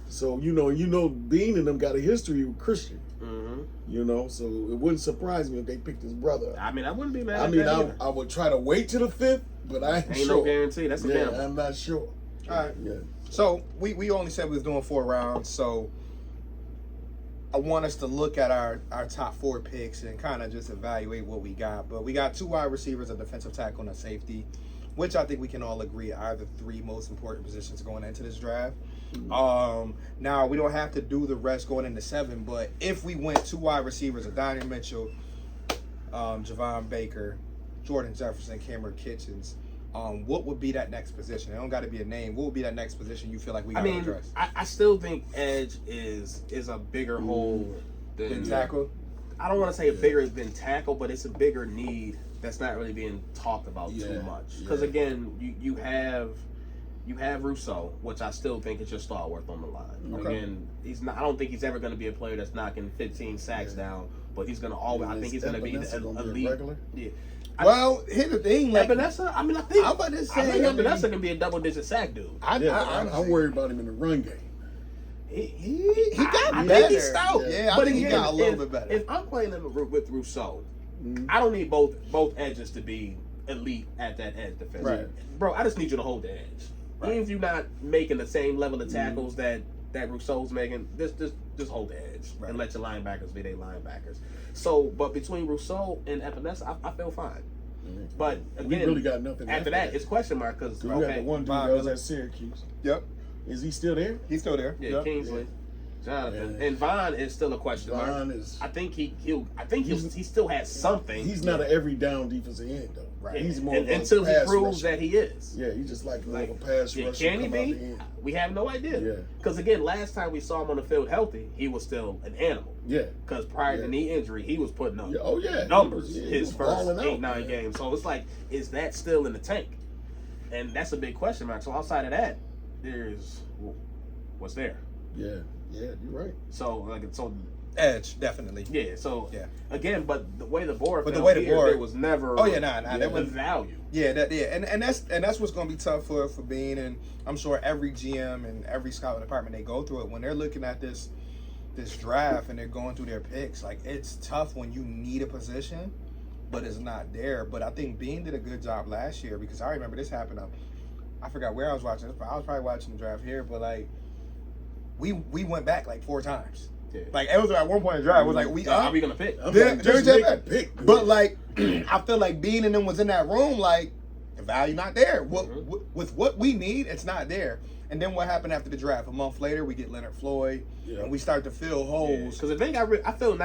So, you know, Bean and them got a history with Christian. Mm-hmm. You know, so it wouldn't surprise me if they picked his brother up. I mean, I wouldn't be mad I at mean, that either. I would try to wait to the 5th, but I ain't Ain't sure. no guarantee. That's a Yeah, gamble. I'm not sure. All right. Yeah. So we only said we was doing 4 rounds. So I want us to look at our top 4 picks and kind of just evaluate what we got. But we got 2 wide receivers, a defensive tackle, and a safety, which I think we can all agree are the 3 most important positions going into this draft. Now we don't have to do the rest going into 7, but if we went 2 wide receivers, Adonai Mitchell, Javon Baker, Jordan Jefferson, Cameron Kitchens, what would be that next position? It don't got to be a name. What would be that next position you feel like we got to address? I still think edge is a bigger hole than Tackle? I don't want to say bigger than tackle, but it's a bigger need that's not really being talked about too Yeah, much. Because yeah. again, you have Rousseau, which I still think is your stalwart on the line. Okay. Again, he's not. I don't think he's ever going to be a player that's knocking 15 sacks down, but he's going to always. I think he's going to be the elite. Regular? Yeah. Well, here's the thing. Like, Epinesa, I mean, I think I'm about to say, I think I mean- Epinesa can be a double-digit sack dude. I'm worried about him in the run game. he got I better. think he's stout. Yeah, I But think he again, got a little if- bit better. If I'm playing him with Rousseau, Mhm. I don't need both edges to be elite at that edge defense. Right. Bro, I just need you to hold the edge. Right. Even if you're not making the same level of tackles that Rousseau's making, just hold the edge Right. and let your linebackers be their linebackers. So, but between Rousseau and Epinesa, I feel fine. But We again, really got nothing after that, it's question mark because we got the one dude Bob that was Miller. at Syracuse. Yep, Is he still there? he's still there. yeah, Yep. Kingsley, Jonathan, Yeah. and Vaughn is still a question mark. Vaughn is. I think he still has something. He's not an every down defensive end though. Right. He's more of a until he pass proves rusher. that he is. Yeah, he's just like Like, a pass Yeah, rusher. can he come out be? the end. We have no idea. Yeah. Because again, last time we saw him on the field healthy, he was still an animal. Yeah. Because prior Yeah. to knee injury, he was putting up Yeah. Oh yeah. numbers He was his first balling out, 8-9 man. games. So it's like, is that still in the tank? And that's a big question mark. So outside of that, there's what's there. Yeah. Yeah. You're right. So Edge, definitely. yeah. So Yeah. again, but the way the board, But the fell way the here, board- there was never. Oh yeah, nah, the that was value. yeah, and that's what's gonna be tough for Bean, and I'm sure every GM and every scouting department they go through it when they're looking at this draft and they're going through their picks. Like, it's tough when you need a position, but it's not there. But I think Bean did a good job last year because I remember this happened. I forgot where I was watching this, but I was probably watching the draft here. But like, we went back like 4 times. Yeah. Like, it was at one point in the draft, it was like we Are up. we gonna pick? I'm Yeah, like, just Jerry make a Jeff- pick. But like, I feel like Bean and them was in that room. Like, the value not there. With what we need, it's not there. And then what happened after the draft? A month later, we get Leonard Floyd, Yeah. and we start to fill holes. Because the thing I feel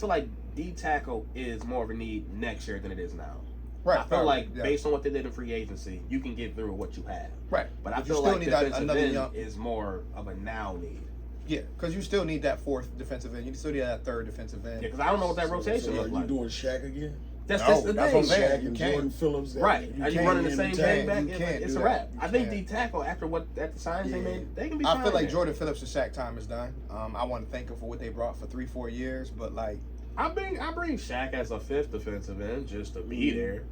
like D tackle is more of a need next year than it is now. Right. I feel like yeah. based on what they did in free agency, you can get through what you have. Right. But I you feel still like need that defensive another end young. is more of a now need. Yeah, because you still need that fourth defensive end. You still need that third defensive end. Yeah, because I don't know what that rotation So are looks you like. doing Shaq again? That's No, the that's thing. what I'm saying. Shaq You and can't. Jordan Phillips. Right. Are you can't running the in same the thing tank. back? You can't It's do a that. wrap. You I think can't. D tackle after the signs they made, they can be I fine feel like there. Jordan Phillips and Shaq time is done. I want to thank him for what they brought for 3-4 years, but like I bring Shaq as a fifth defensive end just to be there.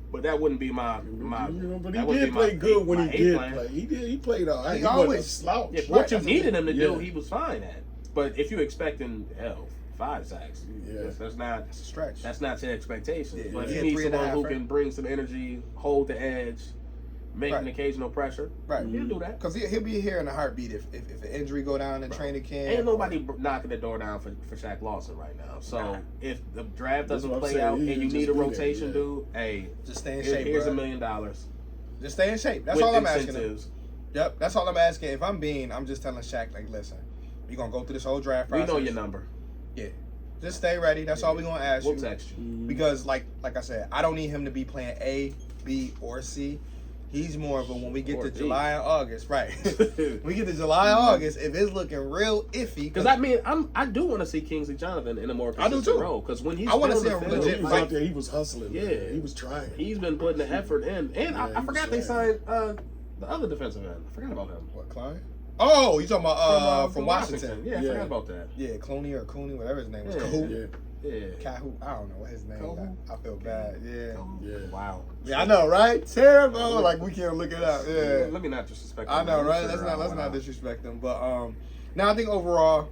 But that wouldn't be my But that he wouldn't did be play good when my he eighth did plan. play. He played all right. He He wasn't always- a slouch. Yeah, what you Right, needed him to do, yeah. he was fine at. But if you're expecting 5 sacks, Yeah. that's not it's a stretch. that's not your expectations. Yeah, But he you had need 3.5, someone who right? can bring some energy, hold the edge, make Right. an occasional pressure. Right. He'll do that. Because he'll be here in a heartbeat if an injury go down in training camp. Ain't nobody knocking the door down for Shaq Lawson right now. So Nah. if the draft That's doesn't what I'm play saying. out He and you just need a be there, rotation yeah. dude, hey, Just stay in here's shape, $1 bro. million. Just stay in shape. That's with all I'm asking him. incentives. Yep, that's all I'm asking. If I'm just telling Shaq, like, listen, we gonna go through this whole draft We process. know your number. Yeah. Just stay ready. That's all we gonna ask We'll you. text you. Because like I said, I don't need him to be playing A, B, or C. He's more of a when we get Or to D. July and August, right? We get to July and August, if it's looking real iffy. Because I mean, I do want to see Kingsley Jonathan in a more I do consistent too. role. Because when he's I wanna been see on the him field, legit He was fight. out there. He was hustling. Man. Yeah. He was trying. he's been putting the effort in. And Yeah, I forgot they he's signed the other defensive end. I forgot about him. What, Klein? Oh, you talking about from Washington? Yeah, I Yeah. forgot about that. Yeah, Clooney or Cooney, whatever his name was. Yeah. Cahoon. Yeah. Yeah. Cahoon. I don't know what his name is. Cahoon. I feel bad. Yeah. Yeah. Wow. Yeah, I know, right? Terrible. Like we can't look it up. Yeah. Let me not disrespect I him. know, Let me right? figure Let's out not what I- disrespect them. But now I think overall,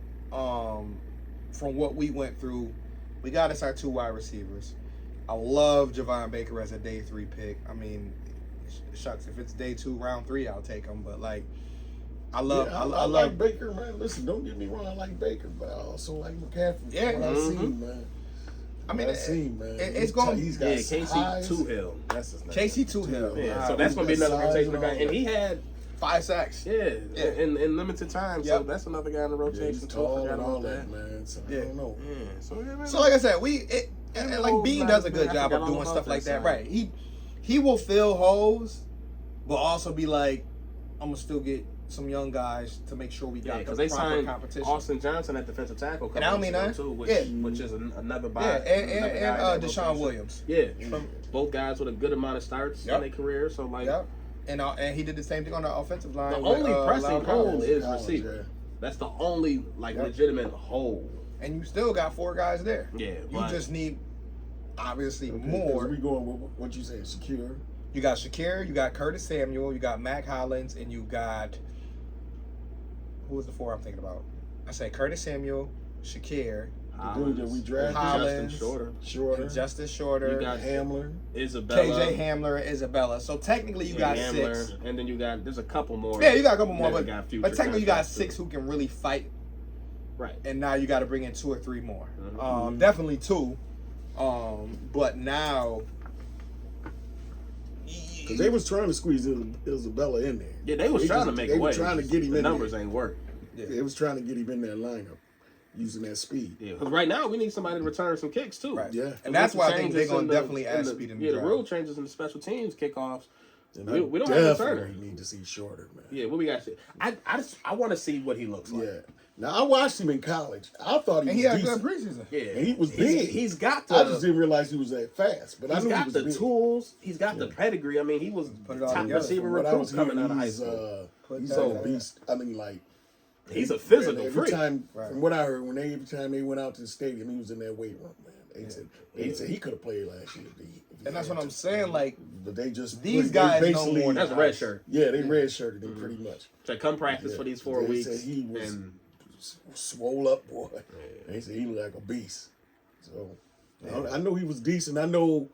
from what we went through, we got us our 2 wide receivers. I love Javon Baker as a day 3 pick. I mean, shucks, if it's day 2, round 3, I'll take him. But like, I love, Yeah, I I love. like Baker, man. Listen, don't get me wrong. I like Baker, but I also like McCaffrey. Yeah. What I've Mhm. seen, man. I mean, I've seen, man. it's going. He's got Yeah, Casey size. Toohill. That's his name. Casey Toohill. Yeah, so Wow, that's he's gonna be got another size rotational and guy, all and that. he had 5 sacks. in limited time. So Yep. that's another guy in the Yeah, rotation. he's too. tall Forgot and all about that, man. So Yeah. I don't know. Yeah. So yeah, man. So like I said, and like Bean does a good job of doing stuff like that, right? He will fill holes, but also be like, I'm gonna still get some young guys to make sure we got because the they proper signed competition. Austin Johnson at defensive tackle. And I don't mean that that. too, which Yeah. which is another buy. Yeah, another guy in that Deshaun rotation. Williams. Yeah, both guys with a good amount of starts Yep. in their career. So like, Yep. And he did the same thing on the offensive line. the with, only pressing Loud hole Collins. is Collins, receiver. yeah. That's the only Yep. legitimate hole. And you still got 4 guys there. Yeah, You but just need obviously Okay, more. 'cause we going with what you say, secure. You got Shakir, you got Curtis Samuel, you got Mac Hollins, and you got who was the 4 I'm thinking about? I say Curtis Samuel, Shakir, The dude that we drafted, Hollins. Justin Shorter, Shorter, and Justice Shorter, You got Hamler. Isabella, KJ Hamler, and Isabella. So technically you got Hamler, 6. and then you got there's a couple more. Yeah, you got a couple more, that but, got future but technically you got contracts, 6 too. who can really fight, Right. and now you got to bring in 2 or 3 more. Mhm. Definitely 2. But now, Because they was trying to squeeze Isabella in there. Yeah, they was trying to make a They way. were trying to get him the in numbers there. ain't work. They was trying to get him in that lineup using that speed. Yeah, because right now we need somebody to return some kicks too. right? Yeah. And that's why I think they're Changes gonna in the- definitely in add the- speed in the Yeah, the draft. rule changes in the special teams kickoffs. And We I don't have a definitely returner. need to see Shorter, man. Yeah, what we got? I want to see what he looks like. Yeah. Now I watched him in college. I thought he And was he had a decent. good preseason. Yeah, And he was big. He's got I just the. didn't realize he was that fast, but I He's knew he got was the big. tools. He's got the pedigree. I mean, he was Put it all top together. receiver From what I recruit was coming hearing, out of high he's, school. he's that a together. beast. I mean, like He's a physical every freak. time, Right. from what I heard, every time they went out to the stadium, he was in that weight room, man. They said he could have played last year. if he And that's had what I'm to. saying. Like But they just these they guys know basically- more. That's a red shirt. Yeah, they redshirted him pretty much. So come practice Yeah. for these 4 They weeks. said he was and swole up, boy. They said he looked like a beast. So I know he was decent. I know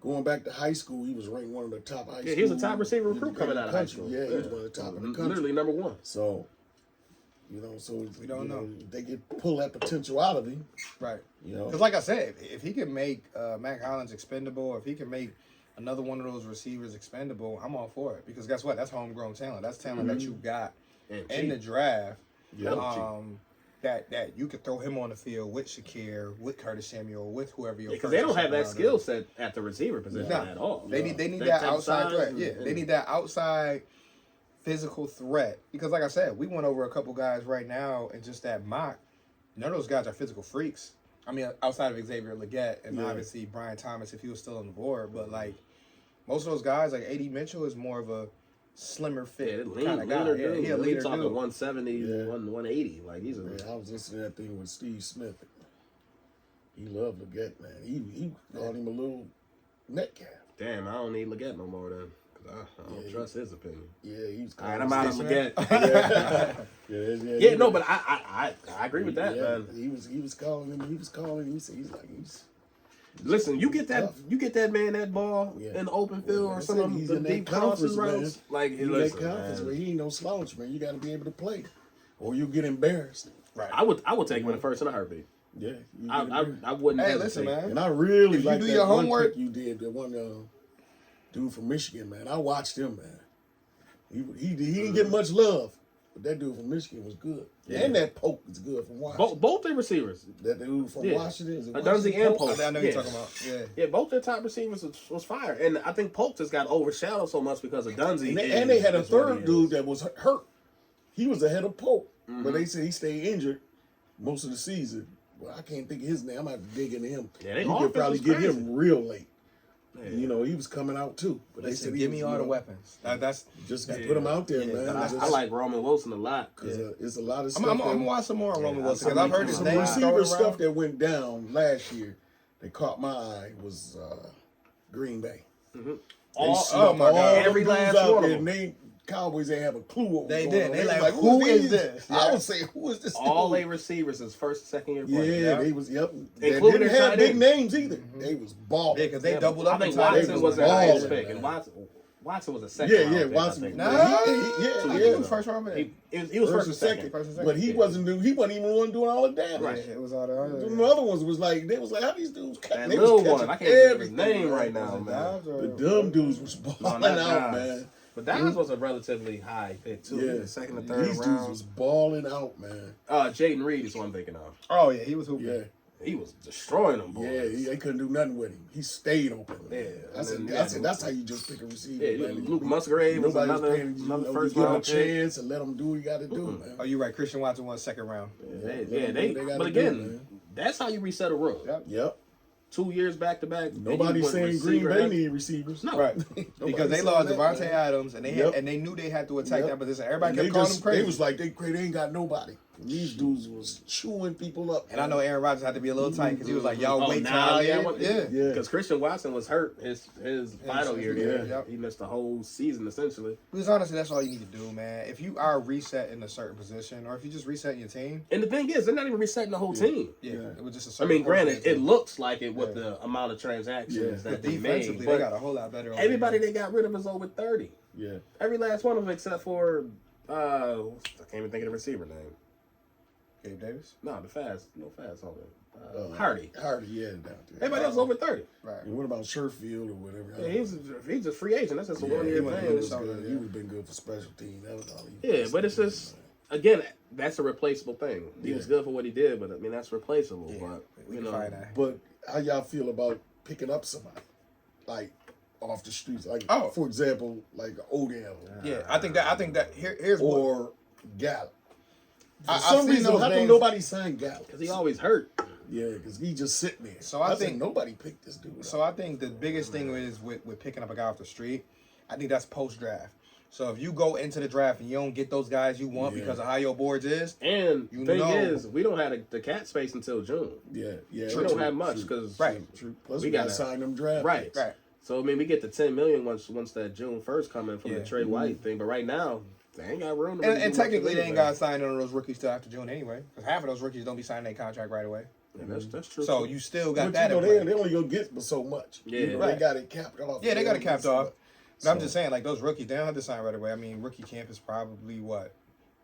going back to high school, he was ranked one of the top high school. he was a top receiver recruit in coming the out of high country. school. Yeah, he was one of the top in the country. literally number 1. So, so We don't know. They get pull that potential out of him. right. You know, Because like I said, if he can make Mac Hollins expendable, if he can make another one of those receivers expendable, I'm all for it. Because guess what? That's homegrown talent. That's talent that you got And in the cheap. draft. Yeah. That you could throw him on the field with Shakir, with Curtis Samuel, with whoever your Because first they or don't have second that rounder skill is. set at the receiver position No. at all. They need That that type of outside size threat. and- Yeah, and- they need that outside physical threat. Because like I said, we went over a couple guys right now and just that mock. None of those guys are physical freaks. I mean, outside of Xavier Leggett and obviously Brian Thomas if he was still on the board. But, like, most of those guys, like A.D. Mitchell is more of a slimmer fit kind of guy. Yeah, he a leader talking dude. 170, 180. Like, he's a... Yeah, I was listening to that thing with Steve Smith. He loved Leggett, man. He called him a little Metcalf. Damn, I don't need Leggett no more then. Because I don't trust his opinion. Yeah, he's All right, I'm out of Leggett. Yeah, no, but I agree with that, man. He was calling him. He's Listen, you get that man that ball in the open field or some of the deep crossing routes. Like, he's listen, that conference man. where he ain't no slouch, man. You got to be able to play, or you get embarrassed. Right. I would take him in the first in a heartbeat. Yeah, I wouldn't. Hey, hesitate. listen, man. and I really If you like do that your one homework- pick you did. The one dude from Michigan, man. I watched him, man. He didn't get much love, but that dude from Michigan was good. Yeah. And that Polk is good from Washington. Both their receivers. That dude from Washington is Dunzy and Polk. I know you're talking about. Yeah. Yeah, both their top receivers was fire, and I think Polk just got overshadowed so much because of Dunzy. And they had a third dude that was hurt. He was ahead of Polk, but they said he stayed injured most of the season. Well, I can't think of his name. I'm going to have to dig into him. Yeah, they you could probably get crazy. him real late. Yeah. You know, he was coming out too. But Listen, they said give me all the weapons. That's just got to put him out there, Yeah, man. I like Roman Wilson a lot. Because it's a lot of I'm stuff. gonna watch some more on Roman Wilson because I'm I've heard his Some name receiver thrown stuff around. that went down last year that caught my eye was Green Bay. Oh my God! Every Every last last one of And they Cowboys ain't have a clue what was They going did. on. They was like, who are is these? this? I Yeah. would say, who is this? All dude? they receivers is first and second year players. Yeah, they was. Yep, they Including didn't their have tight big end. names either. They was balling. Yeah, because they doubled up. I think in tight Watson ends. was their balling, highest pick, man. and Watson was a second. round pick, Watson. I think. No, Yeah, I think yeah. it was first round pick. He was first and second. First and second. But he wasn't even the one doing all the damage. Right. It was all the The other ones was like, they was like, how these dudes catch? That They little was one, catching I can't think of his everything, name right now, Was it man. Dobbs or- The dumb dudes was balling not out, Dobbs. man. But Dobbs was a relatively high pick too. Yeah, The second and third these dudes round. was balling out, man. Jaden Reed is what I'm thinking of. Oh yeah, he was hooping. Yeah. He was destroying them boys. Yeah, they couldn't do nothing with him. He stayed open. Yeah, I said, and then that's how you just pick a receiver. Yeah, man. Luke Musgrave was Nobody another paying you, another first give him a round pick. chance and let him do what he got to do, man. Oh, you're right. Christian Watson won second round. They gotta but do, again, man. that's how you reset a room. Yep. Yep. 2 years back to back. Nobody's saying Green Bay need receivers. No. Right. Because they lost Devontae man. Adams and they Yep. and they knew they had to attack Yep. that position. Everybody And kept calling them crazy. They was like, they ain't got nobody. These dudes was chewing people up. and I know Aaron Rodgers had to be a little tight because he was like, "Y'all wait till now, I yeah, end." what- Yeah. Yeah. Because Christian Watson was hurt his final year. Yeah. there. Yep. He missed the whole season essentially. Because honestly, that's all you need to do, man. If you are reset in a certain position, or if you just reset your team, And the thing is, they're not even resetting the whole team. it was just a I certain. mean, granted, portion it of looks like it with the amount of transactions the that they team. made, Defensively, but they got a whole lot better. over everybody there. they got rid of is over 30. Yeah. Every last one of them except for I can't even think of the receiver name. Gabe Davis, No, the fast on it. Hardy. Hardy, yeah, down there. Everybody else is over 30. right? And what about Sherfield or whatever? Yeah, he's a free agent. That's just a Yeah, 1 year he went to thing. Minnesota. good. He would have been good for special teams. That was all he Yeah, but it's just again, that's a replaceable thing. He was Yeah. good for what he did, but I mean that's replaceable. Yeah, But we you can know, find that. But how y'all feel about picking up somebody, like off the streets, like for example, like Odell Yeah, I think that here's what. or Gallup? For I've some seen reason, those how come names. nobody signed Gallup? because he always hurt. Yeah, because he just sitting there. So I said, think- nobody picked this dude. So I think the biggest thing is with picking up a guy off the street, I think that's post draft. So if you go into the draft and you don't get those guys you want Yeah. because of how your boards is, And You thing know- is, we don't have the cap space until June. yeah. We don't have much because Right. True. Plus, We we got to gotta- sign them draft right. picks. right? So I mean, we get the 10 million once that June 1st coming from Yeah. the Trey White thing. But right now, they ain't got room. To And, really and do much technically, they ain't anyway. got signed on those rookies till after June anyway. Because half of those rookies don't be signing their contract right away. Yeah, that's true. So too. you still got But that you in know, play. they only gonna get but so much. Yeah. You know, Right. they got it capped off. Yeah, they got it only capped get so off. much. But I'm So- just saying, like those rookies, they don't have to sign right away. I mean, rookie camp is probably what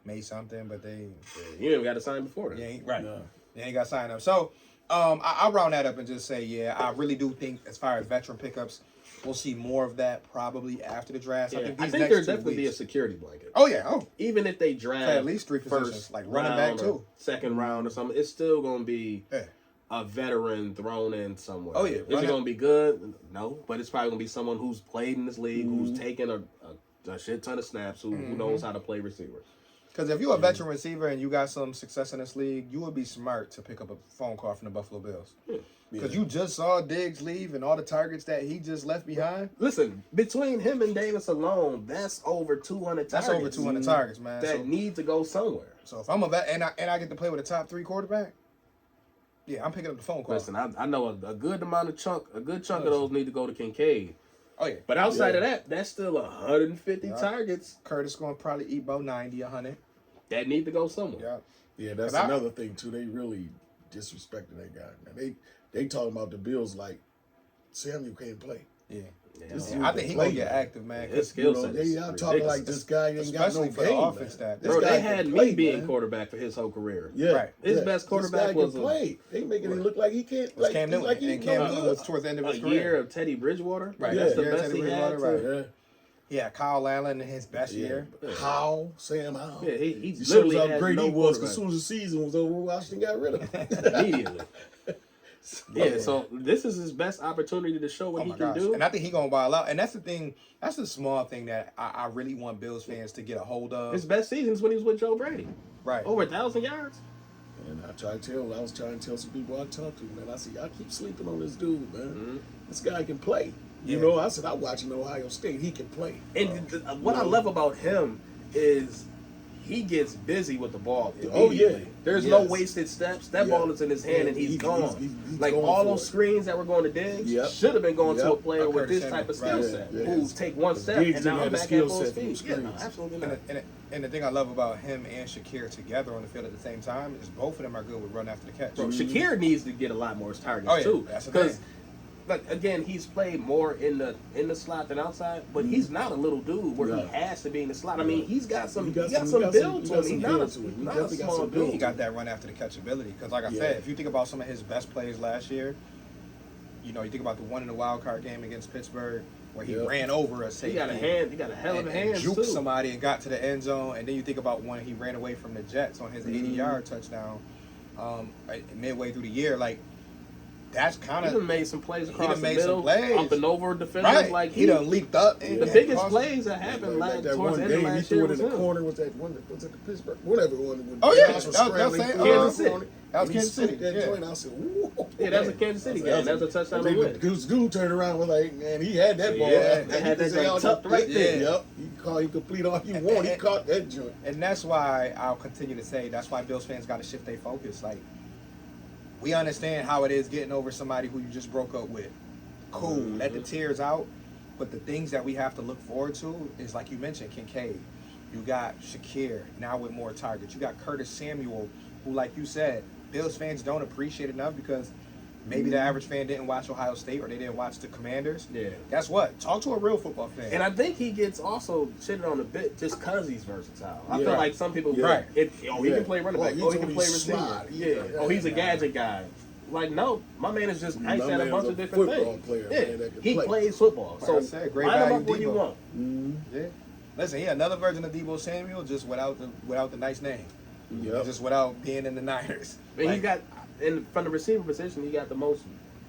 May something, but they You ain't got to sign before then. ain't right. No. They ain't got signed up. So I'll round that up and just say, yeah, I really do think as far as veteran pickups, we'll see more of that probably after the draft. Yeah, I think I these think next there'll 2 definitely be a weeks. security blanket. Oh yeah, oh Even if they draft at least 3 positions, first like running back round or too. second round or something, it's still gonna be Yeah. a veteran thrown in somewhere. Oh, yeah. Is it gonna be good? No, but it's probably gonna be someone who's played in this league, who's taken a a shit ton of snaps, who knows how to play receiver. Because if you're a veteran receiver and you got some success in this league, you would be smart to pick up a phone call from the Buffalo Bills. Because you just saw Diggs leave and all the targets that he just left behind. Listen, between him and Davis alone, that's over 200 targets. That's over 200 targets, man. That need to go somewhere. So if I'm a vet and I get to play with a top 3 quarterback, yeah, I'm picking up the phone call. Listen, I know a good chunk of those need to go to Kincaid. Oh, yeah. But outside of that, that's still 150 targets. Curtis going to probably eat about 90, 100. That need to go somewhere. Yeah, that's another thing, too. They really disrespected that guy. Man, they talking about the Bills like Samuel can't play. Yeah. I think he going to get active, man. His skill set they are talking like this guy ain't got no Especially for the game, offense staff. Bro, they had me being man. quarterback for his whole career. Yeah, Right. His best quarterback was play. They making him look like he can't. Like Cam Newton. Like And Cam Newton was towards the end of a his year career. of Teddy Bridgewater. Right. That's the Yeah, best Teddy he had. Bridgewater, Yeah. Yeah, Kyle Allen in his best year. How? Sam How? Yeah, he He shows literally how had great no he was quarterback. as soon as the season was over, Washington got rid of him. Immediately. Yeah, so this is his best opportunity to show what he can do. And I think he's going to buy a lot. And that's the thing. That's the small thing that I really want Bills fans to get a hold of. His best season is when he was with Joe Brady. Right. Over 1,000 yards. And I was trying to tell some people I talked to, man. I said, I keep sleeping on this dude, man. This guy can play. You know, I said, I watch him in Ohio State. He can play. And what I love about him is he gets busy with the ball. Oh, yeah. Immediately. There's no wasted steps. That ball is in his hand and he's gone. He's like going all for those it. screens that were going to Diggs should have been going to a player with this type of skill set. Who take one step and now I'm back at full speed. Yeah, no, absolutely not. And the thing I love about him and Shakir together on the field at the same time is both of them are good with run after the catch. Bro, Shakir needs to get a lot more targets too. Because like again, he's played more in the slot than outside, but he's not a little dude where he has to be in the slot. I mean, he's got some build to him. He's not a small dude. He got that run after the catch ability. Because like I said, if you think about some of his best plays last year, you know, you think about the one in the wild card game against Pittsburgh where he ran over a safety. He got a hell of a hand juked too. somebody and got to the end zone. And then you think about when he ran away from the Jets on his 80-yard touchdown midway through the year, like. That's kind of. He done made some plays across the middle, up and over defenders. Right. Like he done leaped up. The biggest plays that happened like that towards one the end game, of he last threw year it in the was him. corner. Was that the Pittsburgh? Whatever one. Oh yeah, that was Kansas City. That was Kansas City. That joint, I said, whoa. Yeah, that was a Kansas City game. That was a touchdown to win. This dude turned around and was like, man, he had that ball. Yeah, they had that joint tucked right there. Yep. He complete all he want. He caught that joint. And that's why I'll continue to say that's why Bills fans got to shift their focus. Like, we understand how it is getting over somebody who you just broke up with. Cool, let the tears out. But the things that we have to look forward to is, like you mentioned, Kincaid. You got Shakir, now with more targets. You got Curtis Samuel, who, like you said, Bills fans don't appreciate enough because maybe the average fan didn't watch Ohio State or they didn't watch the Commanders. Yeah. Guess what? Talk to a real football fan. And I think he gets also shitted on a bit just because he's versatile. I feel like some people, he can play running back. He can play receiver. Yeah. He's a gadget guy. Like, no, my man is just nice at a bunch of different things. He plays football. So like I said, great line him value up where you Debo. want. Yeah. Listen, he another version of Debo Samuel, just without the nice name. Just without being in the Niners. And he got from the receiver position, he got the most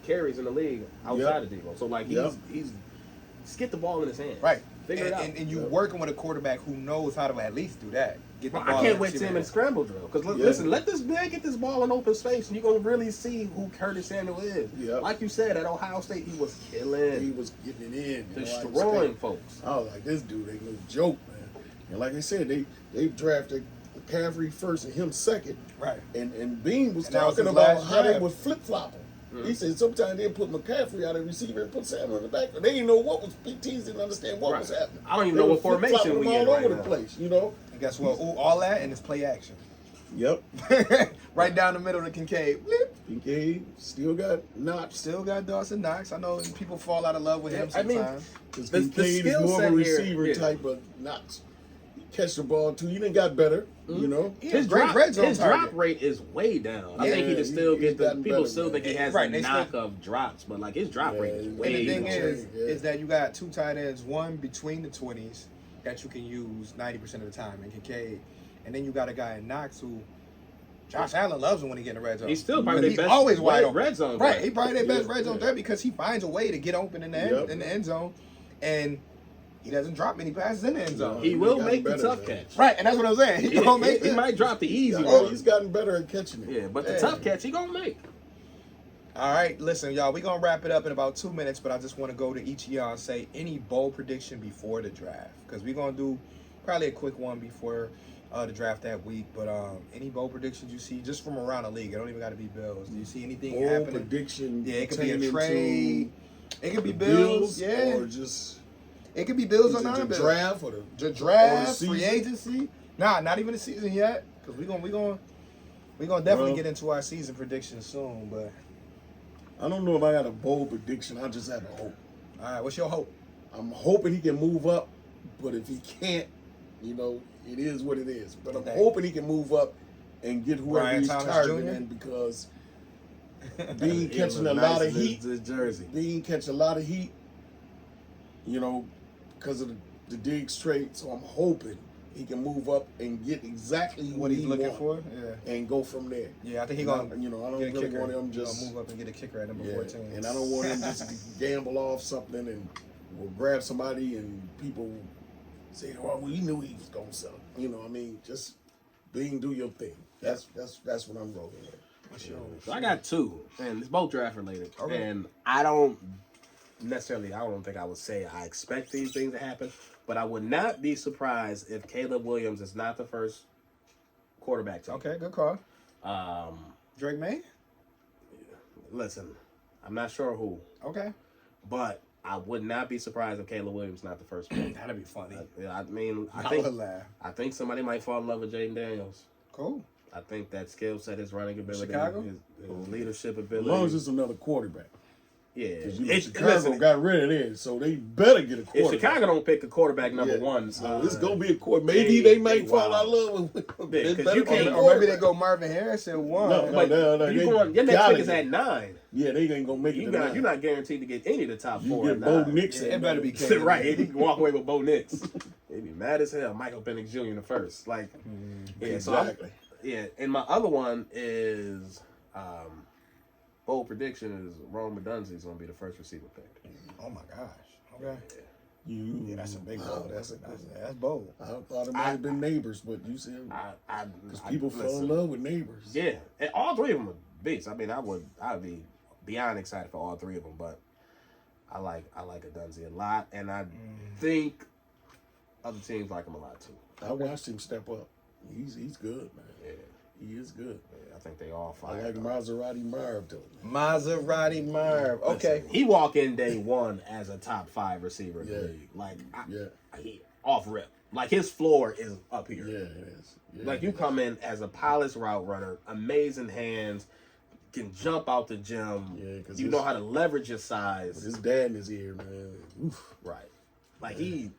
carries in the league outside of Debo. So like he's just get the ball in his hands. Right. Figure it out. And you working with a quarterback who knows how to at least do that. Get the ball I can't wait to see him in scramble drill. Because listen, let this man get this ball in open space and you're gonna really see who Curtis Samuel is. Like you said, at Ohio State he was killing. He was getting it in. Destroying folks. I was like, this dude ain't no joke, man. And like I said, they drafted McCaffrey first and him second. Right. And Bean was And that was talking his about last how they draft. would flip-flop him. He said sometimes they'd put McCaffrey out of receiver and put Samuel in the back. But they didn't know what was, teams didn't understand what was happening. I don't even know what formation we in all right over now. the place, you know? And guess what? All that and it's play action. Yep. Right down the middle of Kincaid. Blip. Kincaid still got Knox. Still got Dawson Knox. I know people fall out of love with him sometimes. Because the Kincaid is skill more of a set here, receiver type of Knox. Catch the ball too. You done got better, you know. His drop rate is way down. I think he can still get the people still think he has a knock of drops, but like his drop rate is way down. And the thing is that you got two tight ends, one between the 20s that you can use 90% of the time in Kincaid, and then you got a guy in Knox who Josh Allen loves him when he get in the red zone. He's still probably the best always wide open. red zone. Right, he probably their best red zone threat because he finds a way to get open in the end zone, and he doesn't drop many passes in the end zone. He will gotten make the better, tough man. catch. Right, and that's what I'm saying. He gonna make He it. might drop the easy Oh, one. he's gotten better at catching it. Yeah, but the Yeah. tough catch he gonna make. All right, listen, y'all. We're going to wrap it up in about 2 minutes, but I just want to go to each of y'all and say any bold prediction before the draft. Because we're going to do probably a quick one before the draft that week. But any bold predictions you see just from around the league? It don't even got to be Bills. Do you see anything Bold happening? prediction. Yeah, it could be a pertaining trade. to It could be the Bills. Yeah. Or just It could be Bills is or it the non-Bills. draft or The or draft, the free season? agency. Nah, not even the season yet. Because we're gonna definitely Well, get into our season predictions soon. But I don't know if I got a bold prediction. I just have a hope. all right, what's your hope? I'm hoping he can move up, but if he can't, it is what it is. But I'm Okay. hoping he can move up and get whoever Brian he's Thomas targeting Jr.? because Bean He catching look a nice lot of in his- heat. his jersey. Bean catch a lot of heat, because of the Diggs trade. So I'm hoping he can move up and get exactly What he's looking want for? Yeah. and go from there. Yeah, I think I he's don't gonna really get a kicker. want him He's gonna just move up and get a kicker at number yeah, 14. and I don't want him just to gamble off something and or grab somebody and people say, "Oh, we knew he was gonna sell." Just Bean, do your thing. That's what I'm rolling with. What's your So I got two, and it's both draft related. Okay. And I don't think I would say I expect these things to happen, but I would not be surprised if Caleb Williams is not the first quarterback taken. Okay, good call. Um, Drake May? listen, I'm not sure who, Okay. but I would not be surprised if Caleb Williams not the first pick. That'd be funny. I mean, I would laugh. I think somebody might fall in love with Jaden Daniels. Cool. I think that skill set, his running ability, Chicago? his leadership As ability. long as it's another quarterback. yeah, Because Chicago got rid of theirs, so they better get a if quarterback. Chicago don't pick a quarterback number Yeah. one, So it's gonna be a quarterback. Maybe they might fall wow. out of love with him. Yeah, They 'cause better you get a can't- Or maybe they quarterback. go Marvin Harris at one. No, But they your next gotta pick is get- at 9. Yeah, they ain't gonna make it. You're to nine. not guaranteed to get any of the top You 4. get and Bo 9. Nix. Yeah, at it better be nine. Caleb. Right, he can walk away with Bo Nix. They'd be mad as hell. Michael Penix Jr. in the first. Like, yeah, so I'm- Exactly. yeah. And my other one is bold prediction is Rome Odunze gonna be the first receiver picked. Oh my gosh. Okay. Yeah, That's a big bold. That's bold. I thought it might have been neighbors, but you said because people fell in love with neighbors. Yeah, and all three of them are beasts. I mean, I'd be beyond excited for all three of them, but I like Odunze a lot, and I think other teams like him a lot too. I watched him step up. He's good, man. Yeah, He is good. yeah, I think they all I fire. like Maserati Marv though. Maserati Marv. Okay. Listen, he walk in day one as a top 5 receiver in Yeah. the league. Like, Yeah, he off rip. Like his floor is up here. yeah, it is. Yeah, Like you come in as a polished route runner, amazing hands, can jump out the gym. Yeah, 'cause you his- know how to leverage your size. his dad in his ear, man. Oof. Right. Like he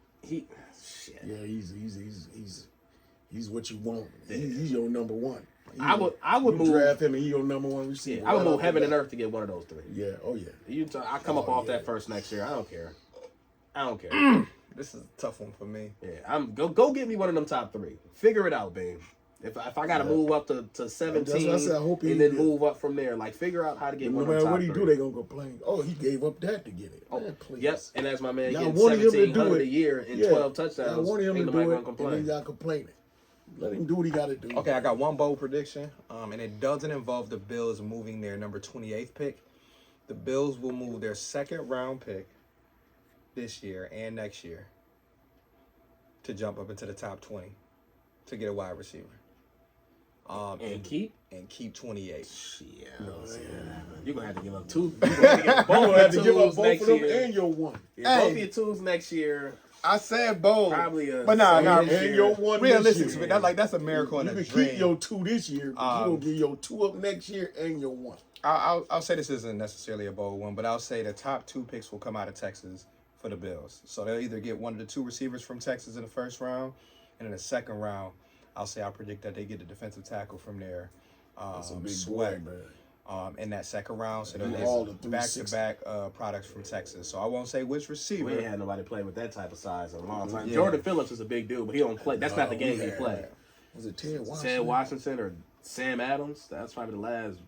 shit. Yeah, he's what you want. He's your number one. I would you move draft him and he your number one receiver. Yeah, I would right move off the heaven and bat. earth to get one of those 3. Yeah, oh yeah. I come up Oh, off yeah. that first next year. I don't care. This is a tough one for me. Yeah, I'm go get me one of them top 3. Figure it out, babe. If I gotta move up to 17 That's what I said, I hope he and then did. move up from there, like figure out how to get No one of them matter top what he 3. do, they gonna complain. Oh, he gave up that to get it. Oh, Man, please. yep, and as my man Y'all getting wanted him to do 1,700 a it. year and Yeah. 12 touchdowns, I wanted him ain't to nobody do gonna it, and complain. then y'all complaining. Let him do what he got to do. Okay, I got one bold prediction, and it doesn't involve the Bills moving their number 28th pick. The Bills will move their 2nd round pick this year and next year to jump up into the top 20 to get a wide receiver. And keep? And keep 28. Yeah, I don't see that happening. You're gonna have to give up 2. You're You gonna have to give up tools both next of them year. and your one. Yeah, both Hey. of your tools next year. I said bold. Probably but nah, second nah. And your one Realistic, this year. that's a miracle and You a can dream. keep your 2 this year, but you gonna get your 2 up next year and your 1. I'll say this isn't necessarily a bold one, but I'll say the top 2 picks will come out of Texas for the Bills. So they'll either get one of the 2 receivers from Texas in the first round, and in the second round, I'll predict that they get the defensive tackle from there. That's a big Sweat. boy, man. In that second round, so they'll And get all the back-to-back products from Texas. So I won't say which receiver. We ain't had nobody play with that type of size in a long time. Yeah. Jordan Phillips is a big dude, but he don't play. That's not the game he play. Was it Ted Washington? Ted Washington or Sam Adams. That's probably the last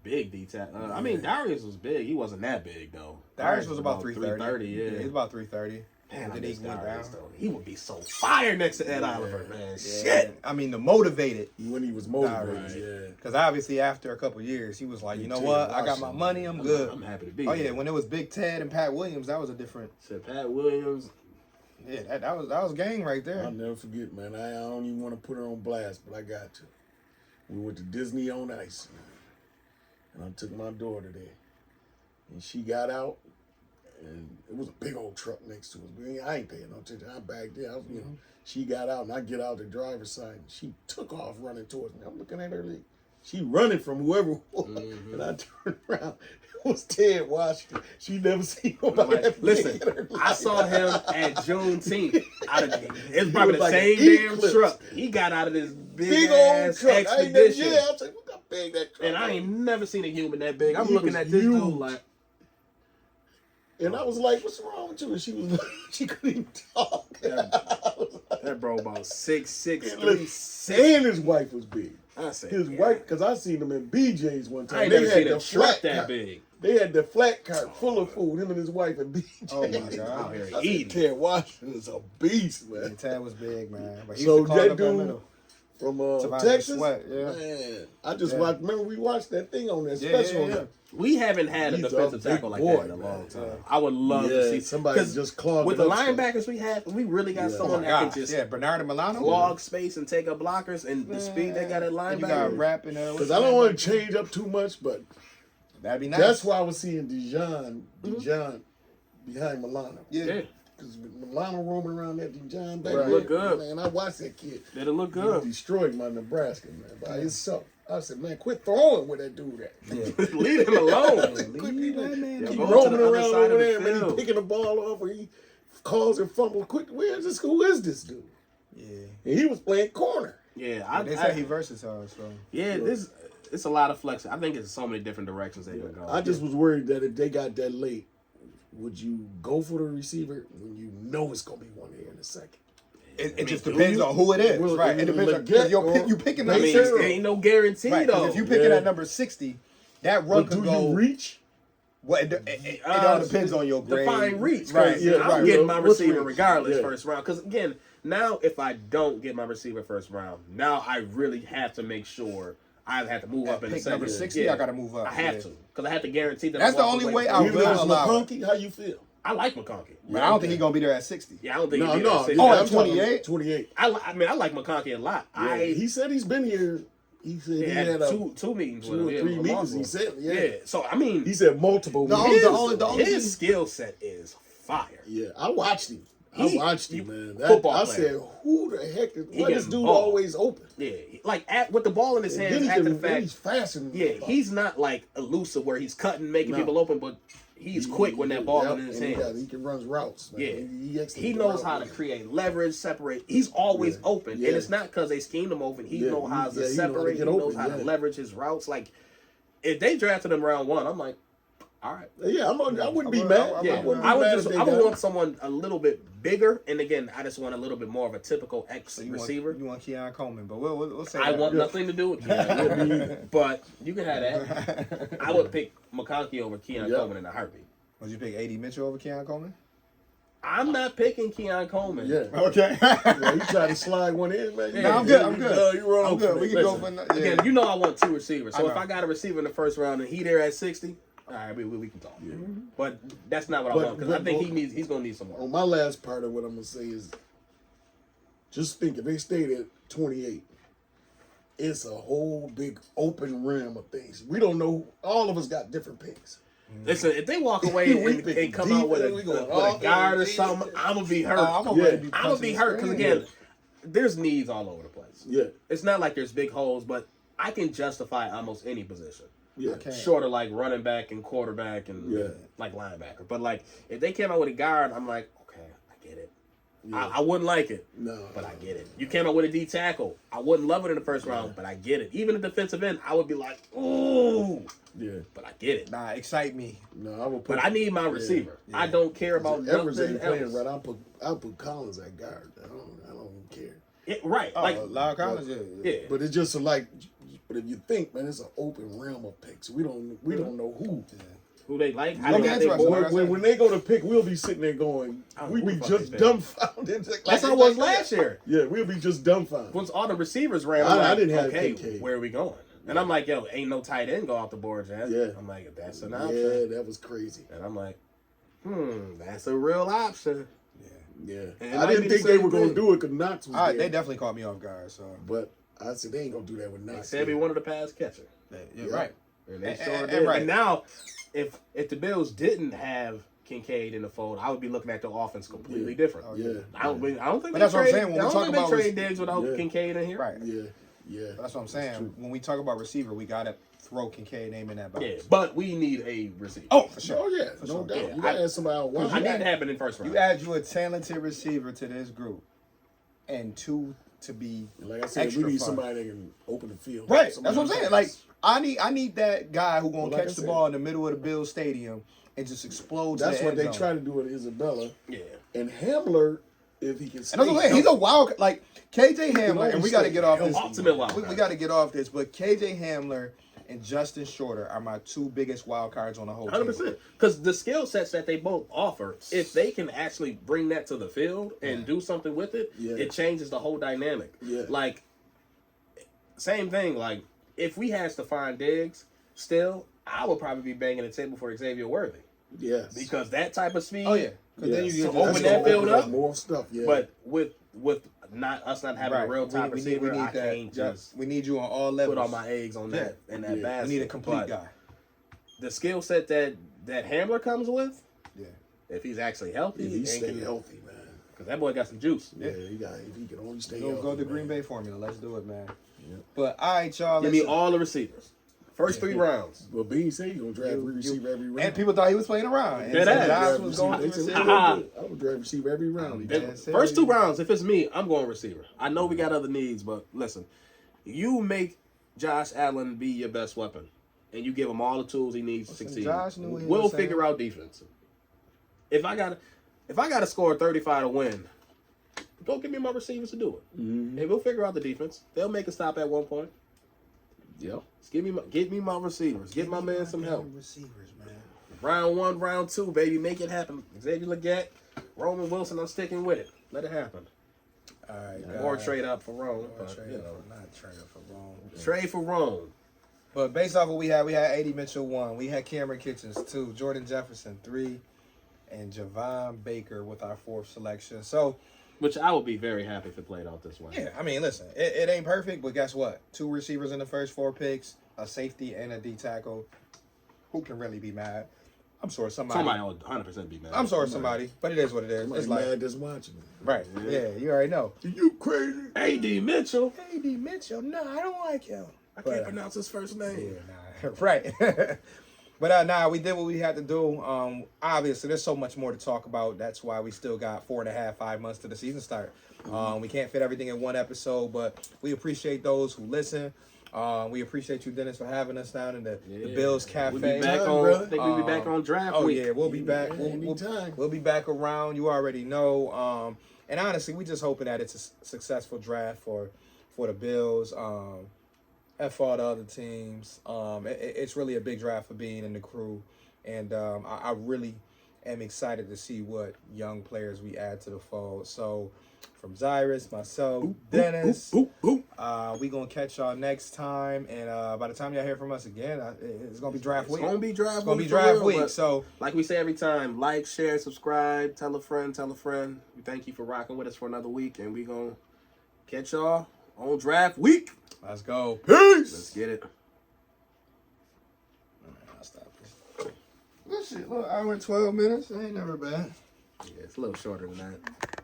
big D-tack. I mean, Darius was big. He wasn't that big though. Darius was about 330. 330, yeah. He's about 330. Man, I Did he miss went Darius, down? though. He would be so fire next to Ed Oliver, man. Shit. I mean, the motivated. When he was motivated, Darius. yeah. Because obviously after a couple years, he was like, you know Tell what? you, I got my Washington, money. I'm good. I'm happy to be Oh, here. yeah. When it was Big Ted and Pat Williams, that was a different. Said Pat Williams. Yeah, that was gang right there. I'll never forget, man. I don't even want to put her on blast, but I got to. We went to Disney on Ice, and I took my daughter there, and she got out, and it was a big old truck next to us. I ain't paying no attention. I backed there. She got out, and I get out the driver's side, and she took off running towards me. I'm looking at her like she running from whoever it was, and I turned around. It was Ted Washington. She never seen nobody. Like, listen, I saw him at Juneteenth. It's probably the like same an damn eclipse. truck. He got out of this big old ass truck. expedition. I was like, look how big that truck. And I ain't never seen a human that big. I'm He looking was at this dude huge. like, And I was like, what's wrong with you? And she was she couldn't even talk. that bro about 6'6", And look, 3'6". and his wife was big. I said, His yeah. wife, because I seen them in BJ's one time. I ain't never seen a the truck flat that cart. big. They had the flat cart full of food, him and his wife at BJ's. Oh, my God. Out here I said, eating. Ted Washington is a beast, man. And Ted was big, man. But he So used to clog that up that dude middle. from Tavante Texas, Sweat, yeah. man, I just Yeah. watched. Remember we watched that thing on that Yeah, special. yeah, yeah. on there. We haven't had a He's a defensive big tackle like boy, that in a long man. time. I would love to see somebody 'cause just clogged with it the up some. linebackers we had. We really got Yeah. someone Oh, my that gosh. can just Yeah, Bernard and Milano. clog space and take up blockers and the speed they got at And you got linebacker. rap in there. Because I don't want to change up too much, but That'd be nice. that's why I was seeing Dijon behind Milano. Yeah, Because Milano roaming around that Dijon back Right. there, Look good. man, I watched that kid. that'll look He good. destroyed my Nebraska, man, by himself. I said, man, quit throwing with that dude at. Leave him alone. Leave that man Yeah, He go to roaming the other around side of over the there, man. He field. picking the ball off, or he calls and fumbles. Quick, where's this? Who is this dude? Yeah. And he was playing corner. Yeah, They said he versatile, so. it's a lot of flex. I think it's so many different directions they can go. I just was worried that if they got that late, would you go for the receiver when you know it's gonna be one here in a second? It just depends on who it is, Will- right? It depends on Leggett because you picking I number mean, Make 60. there ain't no guarantee Right, 'cause though. if you picking Yeah. at number 60, that run But could do go. you reach? Well, it all depends on your grade. Define reach, right? right? yeah, I'm right. getting my What's receiver reach? regardless Yeah. first round. Because again, now if I don't get my receiver first round, now I really have to make sure I have to move At up in the pick second. number 60, I gotta move up. I have yeah. to because I have to guarantee that. That's I the walk only away way from I it. Even will if it's allow it. McConkey, how you feel? I like McConkey. But I don't think he's gonna be there at 60. Yeah, I don't think No, he'd be no. at 60. Oh, I'm at talking 28? 28. I mean, I like McConkey a lot. Yeah. He said he's been here. He said he had had a, two meetings two with or him. three Yeah, meetings. He multiple. said, yeah. Yeah. So I mean, He said multiple No, meetings. the only his thing- skill set is fire. Yeah, I watched him. I He- watched him, man. football I player. said, who the heck is He why this getting dude ball. always open? Yeah, like with the ball in his And hands. then he After can, the fact, he's faster than yeah, he's not like elusive where he's cutting, making No. people open, but he's quick when that ball in his and hands. he can run routes. Man. Yeah, excellent he with knows route how to running. create leverage, separate. He's always Yeah. open, Yeah. and it's not because they schemed him open. He Yeah, knows how to he know how to separate. He get knows open, how to yeah. leverage his routes. Like if they drafted him round one, I'm like, all right. Yeah, I wouldn't be I would- mad. I Yeah, wouldn't be I would mad just if they I would got want him. someone a little bit bigger, and again, I just want a little bit more of a typical X So you receiver. Want, you want Keon Coleman, but we'll say I that. want nothing to do with Keon, but you can have that. I would pick McConkey over Keon Yeah. Coleman in a heartbeat. Would you pick A.D. Mitchell over Keon Coleman? I'm not picking Keon Coleman. Yeah. Okay. Yeah, he tried to slide one in, man. Yeah, No, I'm good. I'm No, good. you're wrong. I'm good. We can go for yeah. Again, you know I want two receivers. So I if know. I got a receiver in the first round and he there at 60, all right, we can talk. But that's not what I But- want because I but- think he's gonna need some more. On my last part of what I'm gonna say is, just think if they stayed at 28, it's a whole big open rim of things. We don't know. All of us got different picks. Listen, if they walk away We and picking come out with defense, we going with a offense, guard or defense. something, I'm gonna be hurt. I'm Yeah. gonna be I'm gonna be hurt because again, there's needs all over the place. Yeah, It's not like there's big holes, but I can justify almost any position. yeah. Okay. Short of like running back and quarterback and Yeah. like linebacker. But like if they came out with a guard, I'm like, okay, I get it. Yeah. I wouldn't like it, No, but I get it. You came out with a D tackle. I wouldn't love it in the first round, but I get it. Even a defensive end, I would be like, ooh, yeah. but I get it. Nah, excite me. No, I would put. But I need my receiver. Yeah. I don't care about if Evers nothing ain't playing else. right. I'll put Collins at guard. I don't care. Right, Oh, like Lyle Collins, yeah. yeah. But it's just like. But if you think, man, it's an open realm of picks. We don't know who. who they like, how Gonna they be got their interesting. board. When they go to pick, we'll be sitting there going, Oh, we who be the fuck just they pick? dumbfounded. That's how it was last year. Yeah, we'll be just dumbfounded. Once all the receivers ran, I'm I like, didn't have okay, Kincaid. where are we going? And I'm like, yo, ain't no tight end go off the board, Jazz. Yeah. I'm like, that's an option. Yeah, that was crazy. And I'm like, that's a real option. Yeah. And it I might didn't be think the they same were going to thing. do it because Knox was All right, there. they definitely caught me off guard. So, But I said, they ain't going to do that with They Knox. said we wanted a pass catcher. you're right. And they And- sure and- did. and right. And now, if the Bills didn't have Kincaid in the fold, I would be looking at the offense completely different. Yeah. I don't think But they that's what I'm trade, saying, when I we don't talk think about they trade Diggs without Yeah. Kincaid in here. Right. Yeah. That's what I'm saying. When we talk about receiver, we gotta throw Kincaid name in that box. Yeah, but we need a receiver. Oh, for sure. Oh, yeah. No sure. doubt. Yeah, You got to have somebody out wide. I need it to happen in first round. You add a talented receiver to this group, and two to be And like I said, extra we need fun. somebody that can open the field. Right. Somebody That's what I'm saying. Like I need that guy who gonna Well, like catch I the said- ball in the middle of the Bills Stadium and just explode. That's to the what end they zone. try to do with Isabella. Yeah. And Hamler, if he can stay And that's what I'm saying. He's a wild, like KJ Hamler, always and we got to stay get off healthy. this. Ultimate wild We card. got to get off this. But KJ Hamler and Justin Shorter are my two biggest wild cards on the whole 100%. team. Because the skill sets that they both offer, if they can actually bring that to the field and do something with it, Yeah. it changes the whole dynamic. Yeah. Like, same thing. Like, if we had to find Diggs, still, I would probably be banging the table for Xavier Worthy. Yes. Because that type of speed. Oh yeah, because then Yes. you So get open That's that gonna field open up. more stuff. Yeah. But with not having a real top we receiver, need I that. can't just We need you on all levels. put all my eggs on that and that Yeah. basket. We need a complete But guy. the skill set that Hamler comes with, Yeah. if he's actually healthy, if he and stay can- healthy, man. Because that boy got some juice. Yeah, he got. If he can only stay Go healthy. the Green man. Bay formula. Let's do it, man. Yeah. But all right, y'all. Give me listen. all the receivers. First 3 rounds. Well, Bean said he's gonna draft receiver every round. And people thought he was playing around. And Dead so ass. Josh Draft was going receiver. through They receiver. said, Ah. I would draft receiver every round. Yeah. First 2 rounds, if it's me, I'm going receiver. I know we got other needs, but listen, you make Josh Allen be your best weapon, and you give him all the tools he needs to succeed. Josh knew what he We'll was saying. figure out defense. If I gotta score 35 to win, go give me my receivers to do it, Mm-hmm. and we'll figure out the defense. They'll make a stop at one point. Yep. Just get me my receivers. Get my man some help. Receivers, man. Round 1, round 2, baby, make it happen. Xavier Legette, Roman Wilson, I'm sticking with it. Let it happen. All right, Or guys. trade up for Rome. Or But, trade you up know, for- not trade up for Rome. trade for Rome. But based off what we had A.D. Mitchell 1. We had Cameron Kitchens 2, Jordan Jefferson 3, and Javon Baker with our 4th selection. So, Which I would be very happy if it played out this way. yeah, I mean, listen, it ain't perfect, but guess what? 2 receivers in the first 4 picks, a safety and a D tackle. Who can really be mad? I'm sure somebody. Somebody would 100% be mad. I'm sorry, somebody, but it is what it is. Somebody It's like, mad that's watching me. right? Yeah, you already know. You crazy? A.D. Mitchell. A.D. Mitchell, no, I don't like him. I can't pronounce his first Yeah, name. nah, right. But nah, we did what we had to do. Obviously, there's so much more to talk about. That's why we still got 4.5, 5 months to the season start. We can't fit everything in one episode, but we appreciate those who listen. We appreciate you, Dennis, for having us down in the Bills Cafe. We'll be back Time, on. brother. I think we'll be back on draft Oh week. yeah, we'll be back. Yeah, anytime. We'll be back around. You already know. And honestly, we just hoping that it's a successful draft for the Bills. F all the other teams. It's really a big draft for Bean and the crew, and I really am excited to see what young players we add to the fold. So, from Zyrus, myself, Dennis, we gonna catch y'all next time. And by the time y'all hear from us again, it's gonna be draft week. It's gonna be draft It's gonna be week. draft for real, week. but So. like we say every time, like, share, subscribe, tell a friend, tell a friend. We thank you for rocking with us for another week, and we gonna catch y'all on draft week. Let's go. Let's get it. I'll stop this. Look, I went 12 minutes. Ain't never bad. Yeah, it's a little shorter than that.